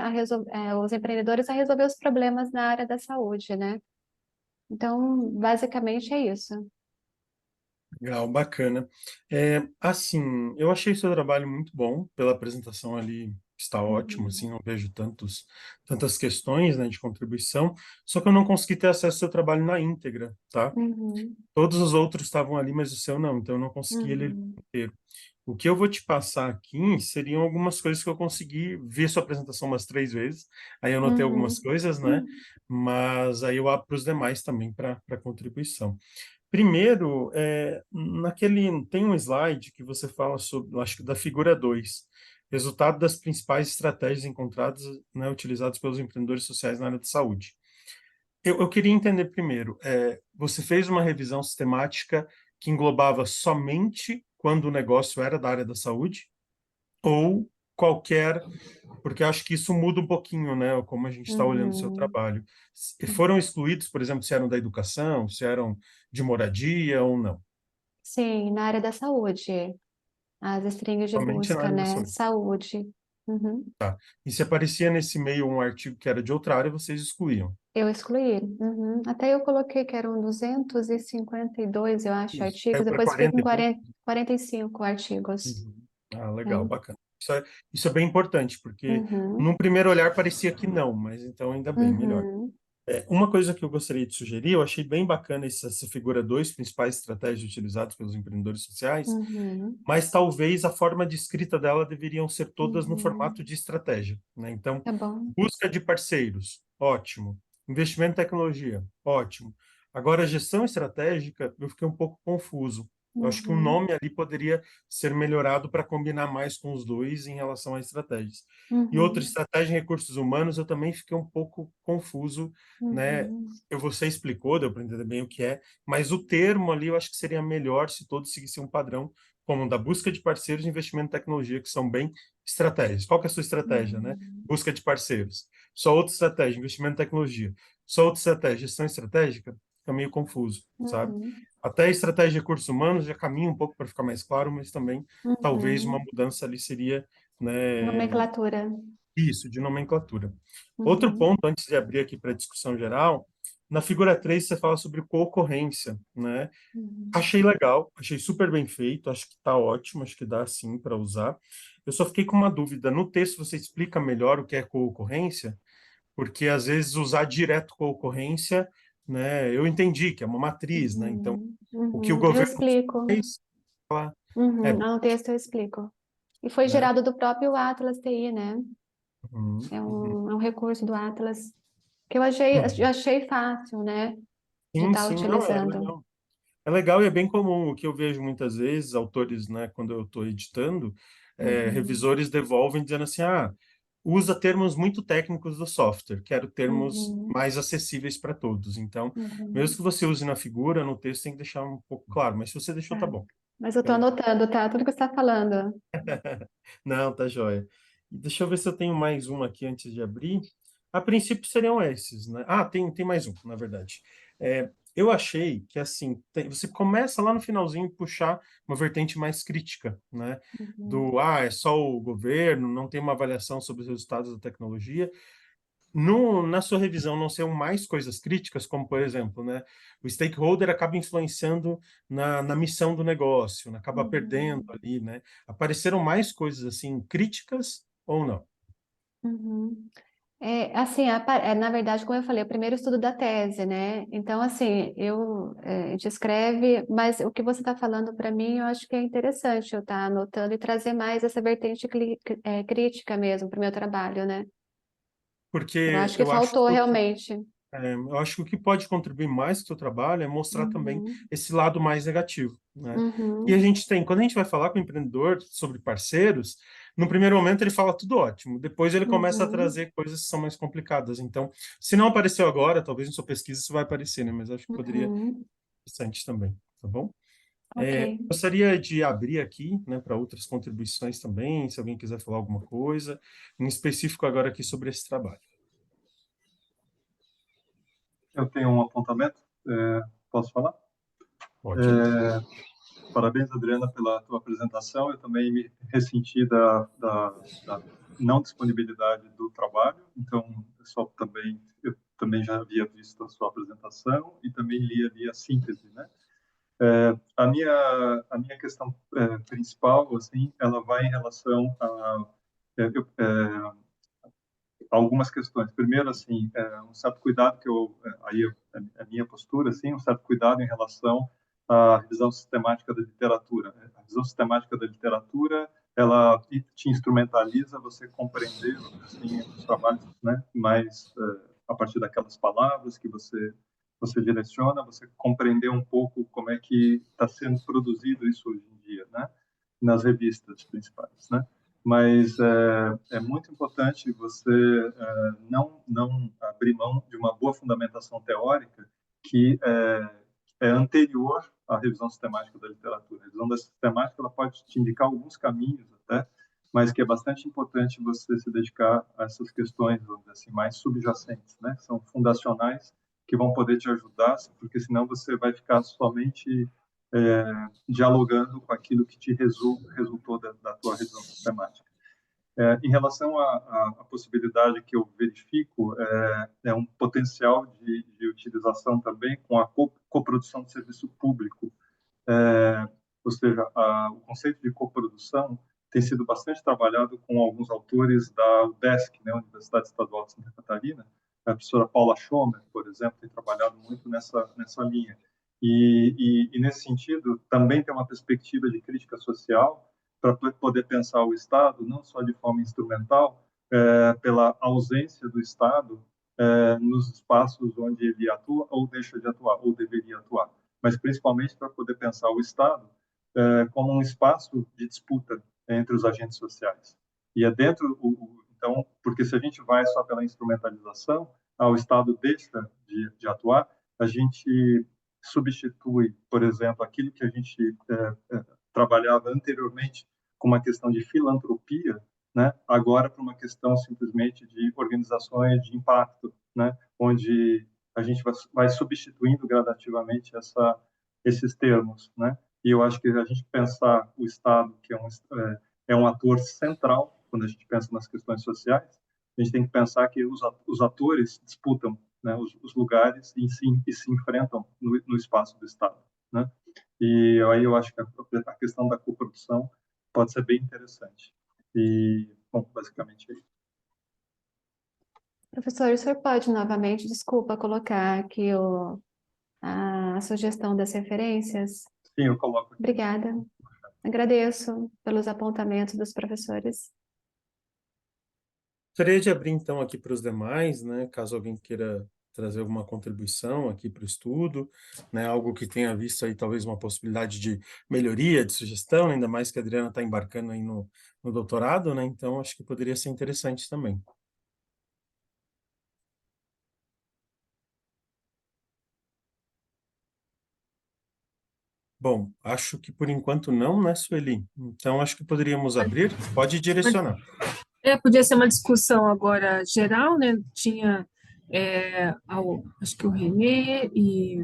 os empreendedores a resolver os problemas na área da saúde, né? Então, basicamente é isso. Legal, bacana. Assim, eu achei seu trabalho muito bom, pela apresentação ali está ótimo, assim, não vejo tantas questões, né, de contribuição, só que eu não consegui ter acesso ao seu trabalho na íntegra, tá? Uhum, Todos os outros estavam ali, mas o seu não, então eu não consegui ele uhum, inteiro. O que eu vou te passar aqui seriam algumas coisas que eu consegui ver sua apresentação umas 3 vezes, aí eu notei algumas uhum, coisas, né? Mas aí eu abro para os demais também para contribuição. Primeiro, tem um slide que você fala sobre, acho que da figura 2, resultado das principais estratégias encontradas, né, utilizadas pelos empreendedores sociais na área de saúde. Eu queria entender primeiro, você fez uma revisão sistemática que englobava somente quando o negócio era da área da saúde ou qualquer, porque eu acho que isso muda um pouquinho, né, como a gente está olhando o seu uhum. trabalho. Foram excluídos, por exemplo, se eram da educação, se eram de moradia ou não? Sim, na área da saúde, as strings de Somente na busca, área da né? saúde. Saúde. Uhum. E se aparecia nesse meio um artigo que era de outra área, vocês excluíam. Eu excluí. Uhum. Até eu coloquei que eram 252, eu acho, Isso. artigos. Caiu para Depois fiquei 40 com e pouco. 45 artigos. Uhum. Ah, É. legal, bacana. Isso é bem importante, porque Uhum. num primeiro olhar parecia que não, mas então ainda bem, melhor. Uhum. Uma coisa que eu gostaria de sugerir, eu achei bem bacana essa figura 2, principais estratégias utilizadas pelos empreendedores sociais, Uhum. mas talvez a forma de escrita dela deveriam ser todas no Uhum. formato de estratégia, né? Então, Tá bom. busca de parceiros, ótimo. Investimento em tecnologia, ótimo. Agora, gestão estratégica, eu fiquei um pouco confuso. Eu acho que o Uhum. nome ali poderia ser melhorado para combinar mais com os dois em relação a estratégias. E outra Uhum. estratégia em recursos humanos, eu também fiquei um pouco confuso, né? Uhum. Você explicou, deu para entender bem o que é, mas o termo ali eu acho que seria melhor se todos seguissem um padrão, como da busca de parceiros e investimento em tecnologia, que são bem estratégias. Qual que é a sua estratégia, né? Busca de parceiros. Só outra estratégia, investimento em tecnologia. Só outra estratégia, gestão estratégica, fica meio confuso, sabe? Até a estratégia de recursos humanos já caminha um pouco para ficar mais claro, mas também talvez uma mudança ali seria, né, Nomenclatura. isso, de nomenclatura. Outro ponto, antes de abrir aqui para a discussão geral, na figura 3 você fala sobre co-ocorrência, né? Achei legal, achei super bem feito, acho que está ótimo, acho que dá sim para usar. Eu só fiquei com uma dúvida, no texto você explica melhor o que é co-ocorrência? Porque às vezes usar direto co-ocorrência, né? Eu entendi que é uma matriz, né? Então, o que o Eu governo explico. faz, é, No texto eu explico. E foi né? gerado do próprio Atlas TI, né? Uhum, É uhum. um recurso do Atlas que eu Uhum. achei fácil, né? De Sim, estar sim, não, é utilizando. legal. É legal e é bem comum. O que eu vejo muitas vezes, autores, né, quando eu estou editando, revisores devolvem dizendo assim, usa termos muito técnicos do software, quero termos mais acessíveis para todos. Então, mesmo que você use na figura, no texto tem que deixar um pouco claro, mas se você deixou, tá Tá. bom. Mas eu tô Eu- anotando, tá? Tudo que você está falando. Não, tá joia. E deixa eu ver se eu tenho mais um aqui antes de abrir. A princípio seriam esses, né? Tem mais um, na verdade. Eu achei que, assim, você começa lá no finalzinho puxar uma vertente mais crítica, né? É só o governo, não tem uma avaliação sobre os resultados da tecnologia. Na sua revisão, não seriam mais coisas críticas, como, por exemplo, né, o stakeholder acaba influenciando na missão do negócio, acaba perdendo ali, né? Apareceram mais coisas assim críticas ou não? Uhum. Assim, na verdade, como eu falei, o primeiro estudo da tese, né? Então, assim, a gente escreve, mas o que você está falando para mim, eu acho que é interessante eu estar anotando e trazer mais essa vertente crítica mesmo para o meu trabalho, né? Eu Porque acho que faltou realmente. eu acho que o que pode contribuir mais com o seu trabalho é mostrar também Uhum, esse lado mais negativo, né? E a uhum, gente tem, quando a gente vai falar com o empreendedor sobre parceiros, no primeiro momento ele fala tudo ótimo, depois ele começa a uhum, trazer coisas que são mais complicadas. Então, se não apareceu agora, talvez na sua pesquisa isso vai aparecer, né? Mas acho que poderia ser uhum. interessante também, tá bom? Ok. Gostaria de abrir aqui, né, para outras contribuições também, se alguém quiser falar alguma coisa, em específico agora aqui sobre esse trabalho. Eu tenho um apontamento, posso falar? Pode. Parabéns, Adriana, pela tua apresentação. Eu também me ressenti da não disponibilidade do trabalho, então eu também já havia visto a sua apresentação e também li ali a síntese, né? A minha questão principal, assim, ela vai em relação é, eu, é, algumas questões. Primeiro, assim, um certo cuidado que a minha postura, assim, um certo cuidado em relação à revisão sistemática da literatura. A revisão sistemática da literatura, ela te instrumentaliza você compreender, assim, os trabalhos, né, mais a partir daquelas palavras que você direciona, você compreender um pouco como é que está sendo produzido isso hoje em dia, né, nas revistas principais, né? Mas é muito importante você não abrir mão de uma boa fundamentação teórica que é anterior à revisão sistemática da literatura. A revisão da sistemática ela pode te indicar alguns caminhos até, mas que é bastante importante você se dedicar a essas questões, vamos dizer assim, mais subjacentes, né? Que são fundacionais, que vão poder te ajudar, porque senão você vai ficar somente dialogando com aquilo que te resultou da tua revisão sistemática. Em relação à possibilidade que eu verifico, é um potencial de utilização também com a coprodução de serviço público. Ou seja, o conceito de coprodução tem sido bastante trabalhado com alguns autores da UDESC, né, Universidade Estadual de Santa Catarina. A professora Paula Schomer, por exemplo, tem trabalhado muito nessa linha. E nesse sentido, também tem uma perspectiva de crítica social para poder pensar o Estado não só de forma instrumental, pela ausência do Estado nos espaços onde ele atua ou deixa de atuar, ou deveria atuar, mas principalmente para poder pensar o Estado como um espaço de disputa entre os agentes sociais. E é dentro, então, porque se a gente vai só pela instrumentalização, o Estado deixa de atuar, a gente substitui, por exemplo, aquilo que a gente trabalhava anteriormente com uma questão de filantropia, né, agora para uma questão simplesmente de organizações de impacto, né, onde a gente vai substituindo gradativamente esses termos, né? E eu acho que a gente pensar o Estado, que é um ator central quando a gente pensa nas questões sociais, a gente tem que pensar que os atores disputam, né, os lugares e se enfrentam no espaço do Estado, né? E aí eu acho que a questão da coprodução pode ser bem interessante. E, bom, basicamente é isso. Professor, o senhor pode novamente, desculpa, colocar aqui a sugestão das referências? Sim, eu coloco aqui. Obrigada. Agradeço pelos apontamentos dos professores. Gostaria de abrir, então, aqui para os demais, né, caso alguém queira trazer alguma contribuição aqui para o estudo, né, algo que tenha visto aí talvez uma possibilidade de melhoria, de sugestão, ainda mais que a Adriana está embarcando aí no doutorado, né, então acho que poderia ser interessante também. Bom, acho que por enquanto não, né, Sueli? Então acho que poderíamos abrir, pode direcionar. Podia ser uma discussão agora geral, né? Tinha, acho que o Renê, e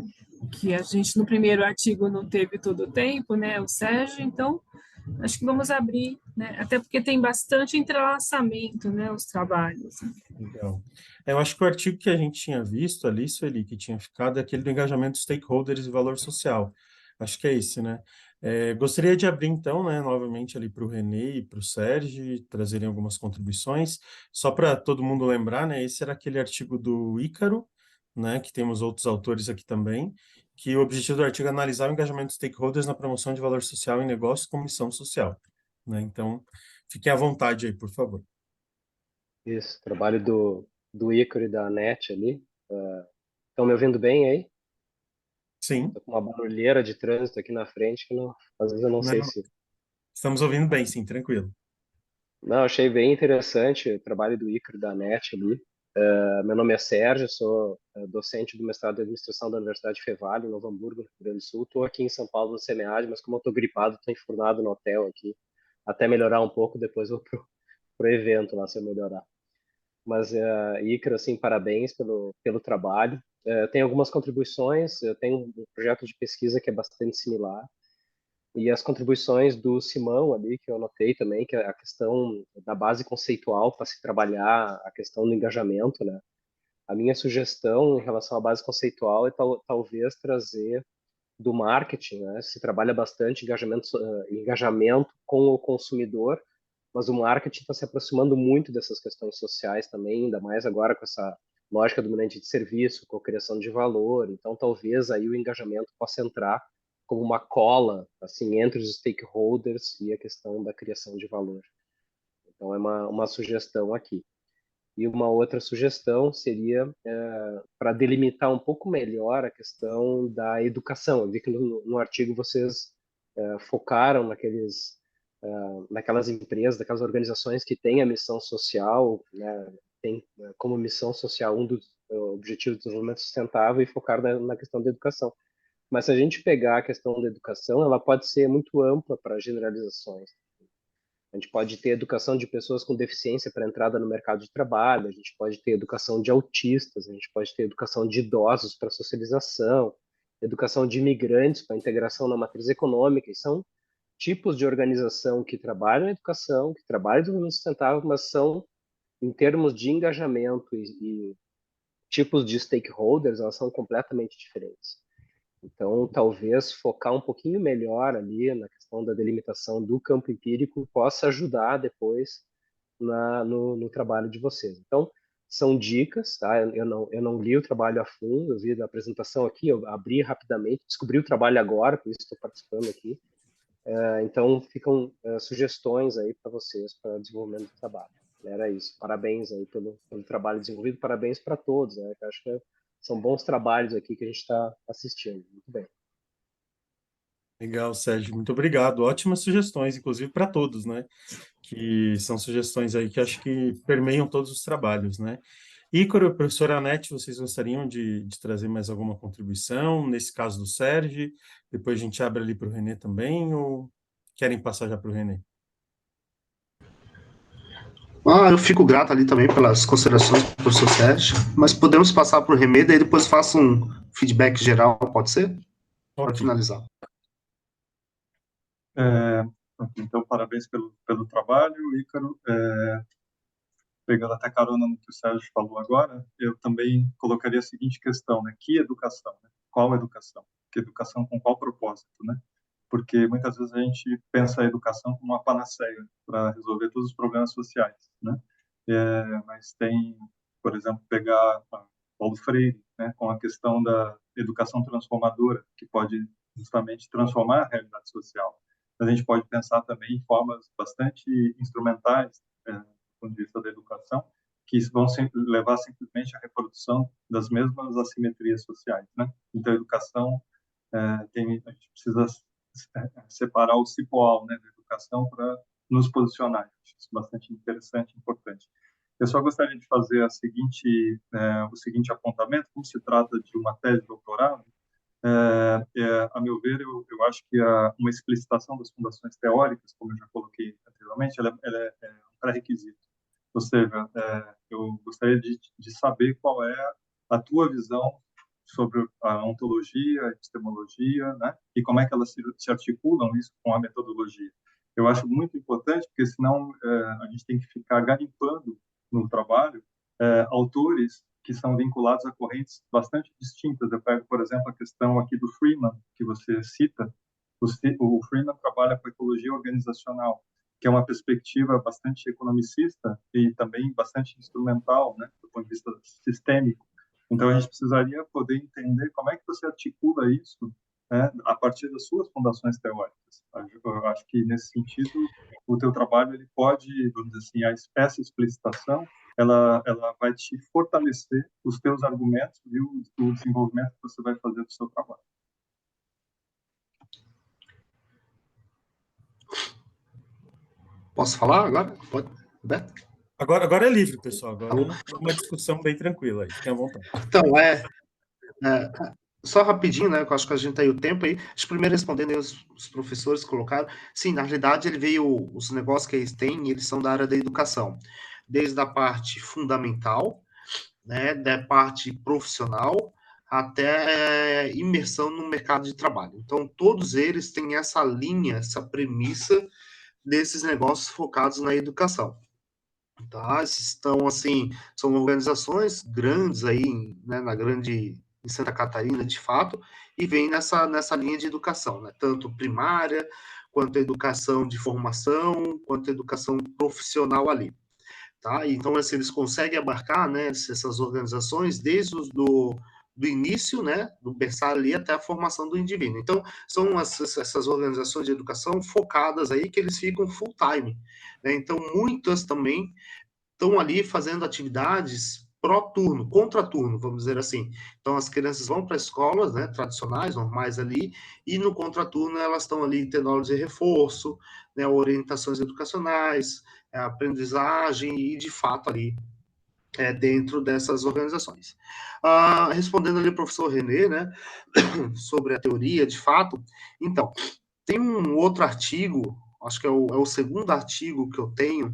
que a gente no primeiro artigo não teve todo o tempo, né? O Sérgio, então acho que vamos abrir, né? Até porque tem bastante entrelaçamento, né? Os trabalhos. Legal. Eu acho que o artigo que a gente tinha visto ali, Sueli, que tinha ficado, é aquele do engajamento dos stakeholders e valor social. Acho que é esse, né? Gostaria de abrir, então, né, novamente ali para o Renê e para o Sérgio, trazerem algumas contribuições. Só para todo mundo lembrar, né, esse era aquele artigo do Ícaro, né, que temos outros autores aqui também, que o objetivo do artigo é analisar o engajamento dos stakeholders na promoção de valor social em negócios com missão social, né? Então, fiquem à vontade aí, por favor. Isso, trabalho do Ícaro e da NET ali. Estão me ouvindo bem aí? Sim. Tô com uma barulheira de trânsito aqui na frente que não, às vezes eu não sei Não, se... estamos ouvindo bem, sim, tranquilo. Não, achei bem interessante o trabalho do Ícaro e da NET ali. Meu nome é Sérgio, sou docente do mestrado de administração da Universidade Fevale, em Novo Hamburgo, no Rio Grande do Sul. Estou aqui em São Paulo, no SEMEAD, mas como eu estou gripado, estou enfurnado no hotel aqui. Até melhorar um pouco, depois eu vou pro evento lá, se eu melhorar. Mas, Ícaro, assim, parabéns pelo trabalho. Tem algumas contribuições, eu tenho um projeto de pesquisa que é bastante similar, e as contribuições do Simão ali, que eu anotei também, que é a questão da base conceitual para se trabalhar a questão do engajamento, né? A minha sugestão em relação à base conceitual é talvez trazer do marketing, né? Se trabalha bastante engajamento com o consumidor, mas o marketing está se aproximando muito dessas questões sociais também, ainda mais agora com essa lógica dominante de serviço, com a criação de valor. Então, talvez aí o engajamento possa entrar como uma cola, assim, entre os stakeholders e a questão da criação de valor. Então, é uma sugestão aqui. E uma outra sugestão seria para delimitar um pouco melhor a questão da educação. Eu vi que no artigo vocês focaram naquelas empresas, naquelas organizações que têm a missão social, né, tem como missão social um dos objetivos do desenvolvimento sustentável e focar na questão da educação. Mas se a gente pegar a questão da educação, ela pode ser muito ampla para generalizações. A gente pode ter educação de pessoas com deficiência para entrada no mercado de trabalho, a gente pode ter educação de autistas, a gente pode ter educação de idosos para socialização, educação de imigrantes para integração na matriz econômica, e são tipos de organização que trabalham na educação, que trabalham no desenvolvimento sustentável, mas são, em termos de engajamento e tipos de stakeholders, elas são completamente diferentes. Então, talvez focar um pouquinho melhor ali na questão da delimitação do campo empírico possa ajudar depois no trabalho de vocês. Então, são dicas, tá? Eu não li o trabalho a fundo, eu vi da apresentação aqui, eu abri rapidamente, descobri o trabalho agora, por isso estou participando aqui. Então, ficam sugestões aí para vocês para desenvolvimento do trabalho. Era isso. Parabéns aí pelo trabalho desenvolvido, parabéns para todos, né? Eu acho que são bons trabalhos aqui que a gente está assistindo. Muito bem. Legal, Sérgio, muito obrigado. Ótimas sugestões, inclusive para todos, né? Que são sugestões aí que acho que permeiam todos os trabalhos, né? Ícaro, professora Anete, vocês gostariam de trazer mais alguma contribuição? Nesse caso do Sérgio, depois a gente abre ali para o Renê também, ou querem passar já para o René? Eu fico grato ali também pelas considerações do professor Sérgio, mas podemos passar para o Remeda e depois faço um feedback geral, pode ser? Para finalizar. Então, parabéns pelo trabalho, Ícaro. Pegando até carona no que o Sérgio falou agora, eu também colocaria a seguinte questão, né? Que educação? Né? Qual educação? Que educação com qual propósito, né? Porque muitas vezes a gente pensa a educação como uma panaceia para resolver todos os problemas sociais, né? Mas tem, por exemplo, pegar Paulo Freire, né? Com a questão da educação transformadora, que pode justamente transformar a realidade social. A gente pode pensar também em formas bastante instrumentais, do ponto de vista da educação, que vão levar simplesmente à reprodução das mesmas assimetrias sociais, né? Então, a educação, a gente precisa separar o cipoal, né, da educação para nos posicionar. Acho isso bastante interessante e importante. Eu só gostaria de fazer o seguinte apontamento, como se trata de uma tese de doutorado, a meu ver, eu acho que uma explicitação das fundações teóricas, como eu já coloquei anteriormente, ela é um pré-requisito. Ou seja, eu gostaria de saber qual é a tua visão sobre a ontologia, a epistemologia, né? E como é que elas se articulam isso com a metodologia. Eu acho muito importante, porque senão a gente tem que ficar garimpando no trabalho autores que são vinculados a correntes bastante distintas. Eu pego, por exemplo, a questão aqui do Freeman, que você cita. O Freeman trabalha com ecologia organizacional, que é uma perspectiva bastante economicista e também bastante instrumental, né, do ponto de vista sistêmico. Então, a gente precisaria poder entender como é que você articula isso, né, a partir das suas fundações teóricas. Eu acho que, nesse sentido, o teu trabalho ele pode, vamos dizer assim, essa explicitação, ela vai te fortalecer os teus argumentos e o desenvolvimento que você vai fazer do seu trabalho. Posso falar agora? Pode, Beto? Agora é livre, pessoal. Agora é uma discussão bem tranquila aí. Fiquem à vontade. Então, só rapidinho, né? Que eu acho que a gente tem o tempo aí. Acho que primeiro respondendo aí os professores colocaram. Sim, na realidade, os negócios que eles têm, eles são da área da educação. Desde a parte fundamental, né? Da parte profissional, até imersão no mercado de trabalho. Então, todos eles têm essa linha, essa premissa desses negócios focados na educação. Tá? Estão, assim, são organizações grandes aí, né, em Santa Catarina, de fato, e vem nessa linha de educação, né? Tanto primária, quanto educação de formação, quanto educação profissional ali. Tá? Então, assim, eles conseguem abarcar, né, essas organizações desde do início, né, do berçário ali até a formação do indivíduo. Então, são essas organizações de educação focadas aí que eles ficam full time, né? Então, muitas também estão ali fazendo atividades pró-turno, contra-turno, vamos dizer assim. Então, as crianças vão para escolas, né, tradicionais, normais ali, e no contra-turno elas estão ali tendo aulas de reforço, né, orientações educacionais, aprendizagem e, de fato, ali dentro dessas organizações. Respondendo ali ao professor René, né, sobre a teoria, de fato, então, tem um outro artigo, acho que é o segundo artigo que eu tenho,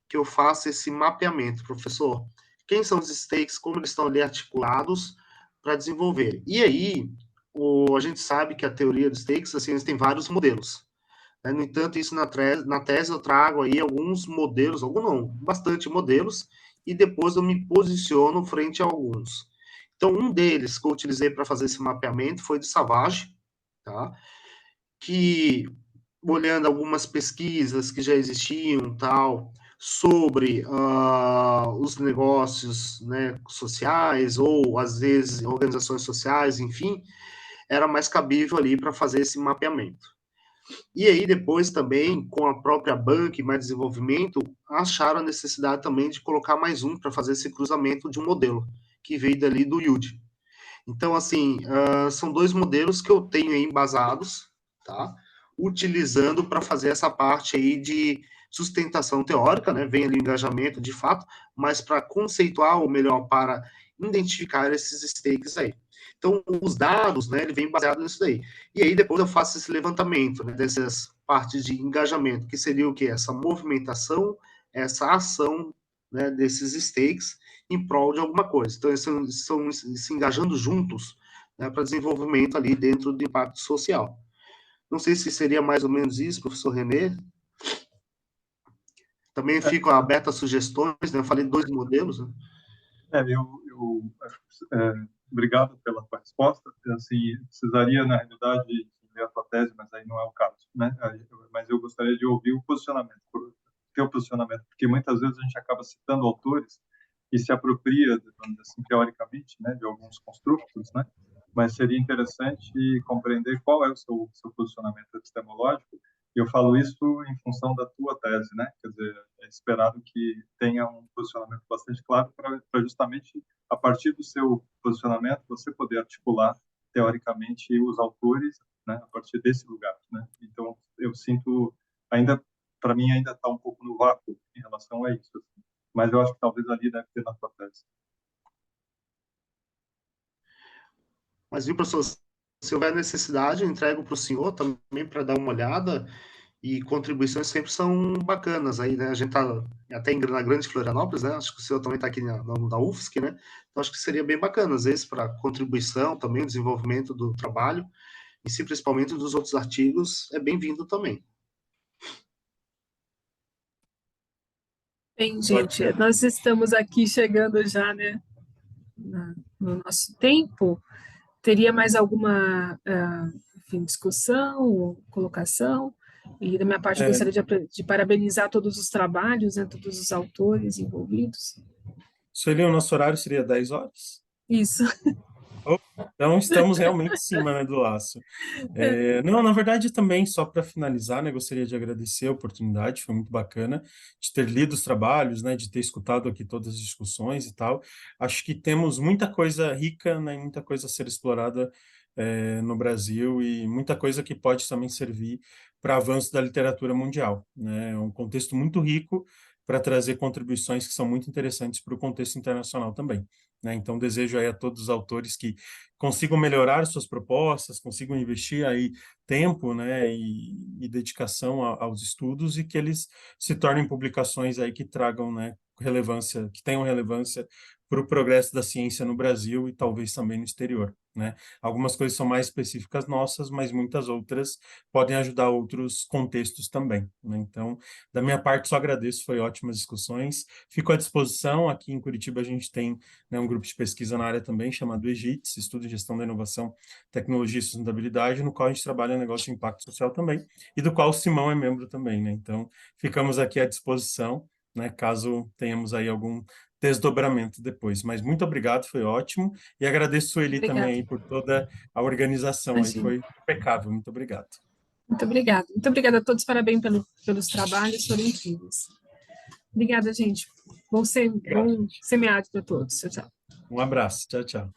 que eu faço esse mapeamento, professor. Quem são os stakes, como eles estão ali articulados para desenvolver. E aí, a gente sabe que a teoria dos stakes, assim, eles têm vários modelos. Né? No entanto, isso na tese eu trago aí alguns modelos, bastante modelos, e depois eu me posiciono frente a alguns. Então, um deles que eu utilizei para fazer esse mapeamento foi de Savage, tá? Que, olhando algumas pesquisas que já existiam, tal, sobre os negócios, né, sociais, ou, às vezes, organizações sociais, enfim, era mais cabível ali para fazer esse mapeamento. E aí, depois também, com a própria banca e mais desenvolvimento, acharam a necessidade também de colocar mais um para fazer esse cruzamento de um modelo, que veio dali do Yudi. Então, assim, são dois modelos que eu tenho aí embasados, tá? Utilizando para fazer essa parte aí de sustentação teórica, né? Vem ali o engajamento, de fato, mas para conceituar, ou melhor, para identificar esses stakes aí. Então, os dados, né, ele vem baseado nisso daí. E aí, depois eu faço esse levantamento, né, dessas parte de engajamento, que seria o quê? Essa movimentação, essa ação, né, desses stakes em prol de alguma coisa. Então, eles estão se engajando juntos, né, para desenvolvimento ali dentro do impacto social. Não sei se seria mais ou menos isso, professor Renê. Também fico aberto a sugestões, né? Eu falei 2 modelos, né? Obrigado pela tua resposta. Assim, precisaria, na realidade, ler a tua tese, mas aí não é o caso, né? Mas eu gostaria de ouvir o posicionamento, teu posicionamento, porque muitas vezes a gente acaba citando autores e se apropria, vamos dizer assim, teoricamente, né, de alguns construtos, né? Mas seria interessante compreender qual é o seu posicionamento epistemológico. E eu falo isso em função da tua tese, né? Quer dizer, é esperado que tenha um posicionamento bastante claro para justamente, a partir do seu posicionamento, você poder articular, teoricamente, os autores, né? A partir desse lugar, né? Então, eu sinto, ainda, para mim, ainda está um pouco no vácuo em relação a isso. Assim. Mas eu acho que talvez ali deve ter na tua tese. Mas, viu, professor, se houver necessidade, eu entrego para o senhor também para dar uma olhada, e contribuições sempre são bacanas aí, né? A gente está até na Grande Florianópolis, né? Acho que o senhor também está aqui na UFSC, né? Então, acho que seria bem bacana, às vezes, para contribuição também, desenvolvimento do trabalho, e se principalmente dos outros artigos, é bem-vindo também. Bem, gente, nós estamos aqui chegando já, né, no nosso tempo. Teria mais alguma enfim, discussão, colocação? E da minha parte, gostaria de parabenizar todos os trabalhos, né, todos os autores envolvidos. Sueli, o nosso horário seria 10 horas? Isso. Então, estamos realmente em cima, né, do laço. Não, na verdade, também, só para finalizar, né, gostaria de agradecer a oportunidade, foi muito bacana de ter lido os trabalhos, né, de ter escutado aqui todas as discussões e tal. Acho que temos muita coisa rica, né, muita coisa a ser explorada no Brasil e muita coisa que pode também servir para avanço da literatura mundial, né? É um contexto muito rico para trazer contribuições que são muito interessantes para o contexto internacional também. Né? Então, desejo aí a todos os autores que consigam melhorar suas propostas, consigam investir aí tempo, né, e dedicação aos estudos e que eles se tornem publicações aí que tragam, né, relevância, que tenham relevância para o progresso da ciência no Brasil e talvez também no exterior, né? Algumas coisas são mais específicas nossas, mas muitas outras podem ajudar outros contextos também, né? Então, da minha parte, só agradeço, foi ótimas discussões. Fico à disposição, aqui em Curitiba a gente tem, né, um grupo de pesquisa na área também, chamado EGITS, Estudo de Gestão da Inovação, Tecnologia e Sustentabilidade, no qual a gente trabalha negócio de impacto social também, e do qual o Simão é membro também, né? Então, ficamos aqui à disposição, né, caso tenhamos aí algum desdobramento depois. Mas muito obrigado, foi ótimo, e agradeço, Sueli, também aí por toda a organização, aí foi impecável, muito obrigado. Muito obrigada. Muito obrigada a todos, parabéns pelos trabalhos, foram incríveis. Obrigada, gente. Bom semiárido para todos. Tchau, tchau. Um abraço. Tchau, tchau.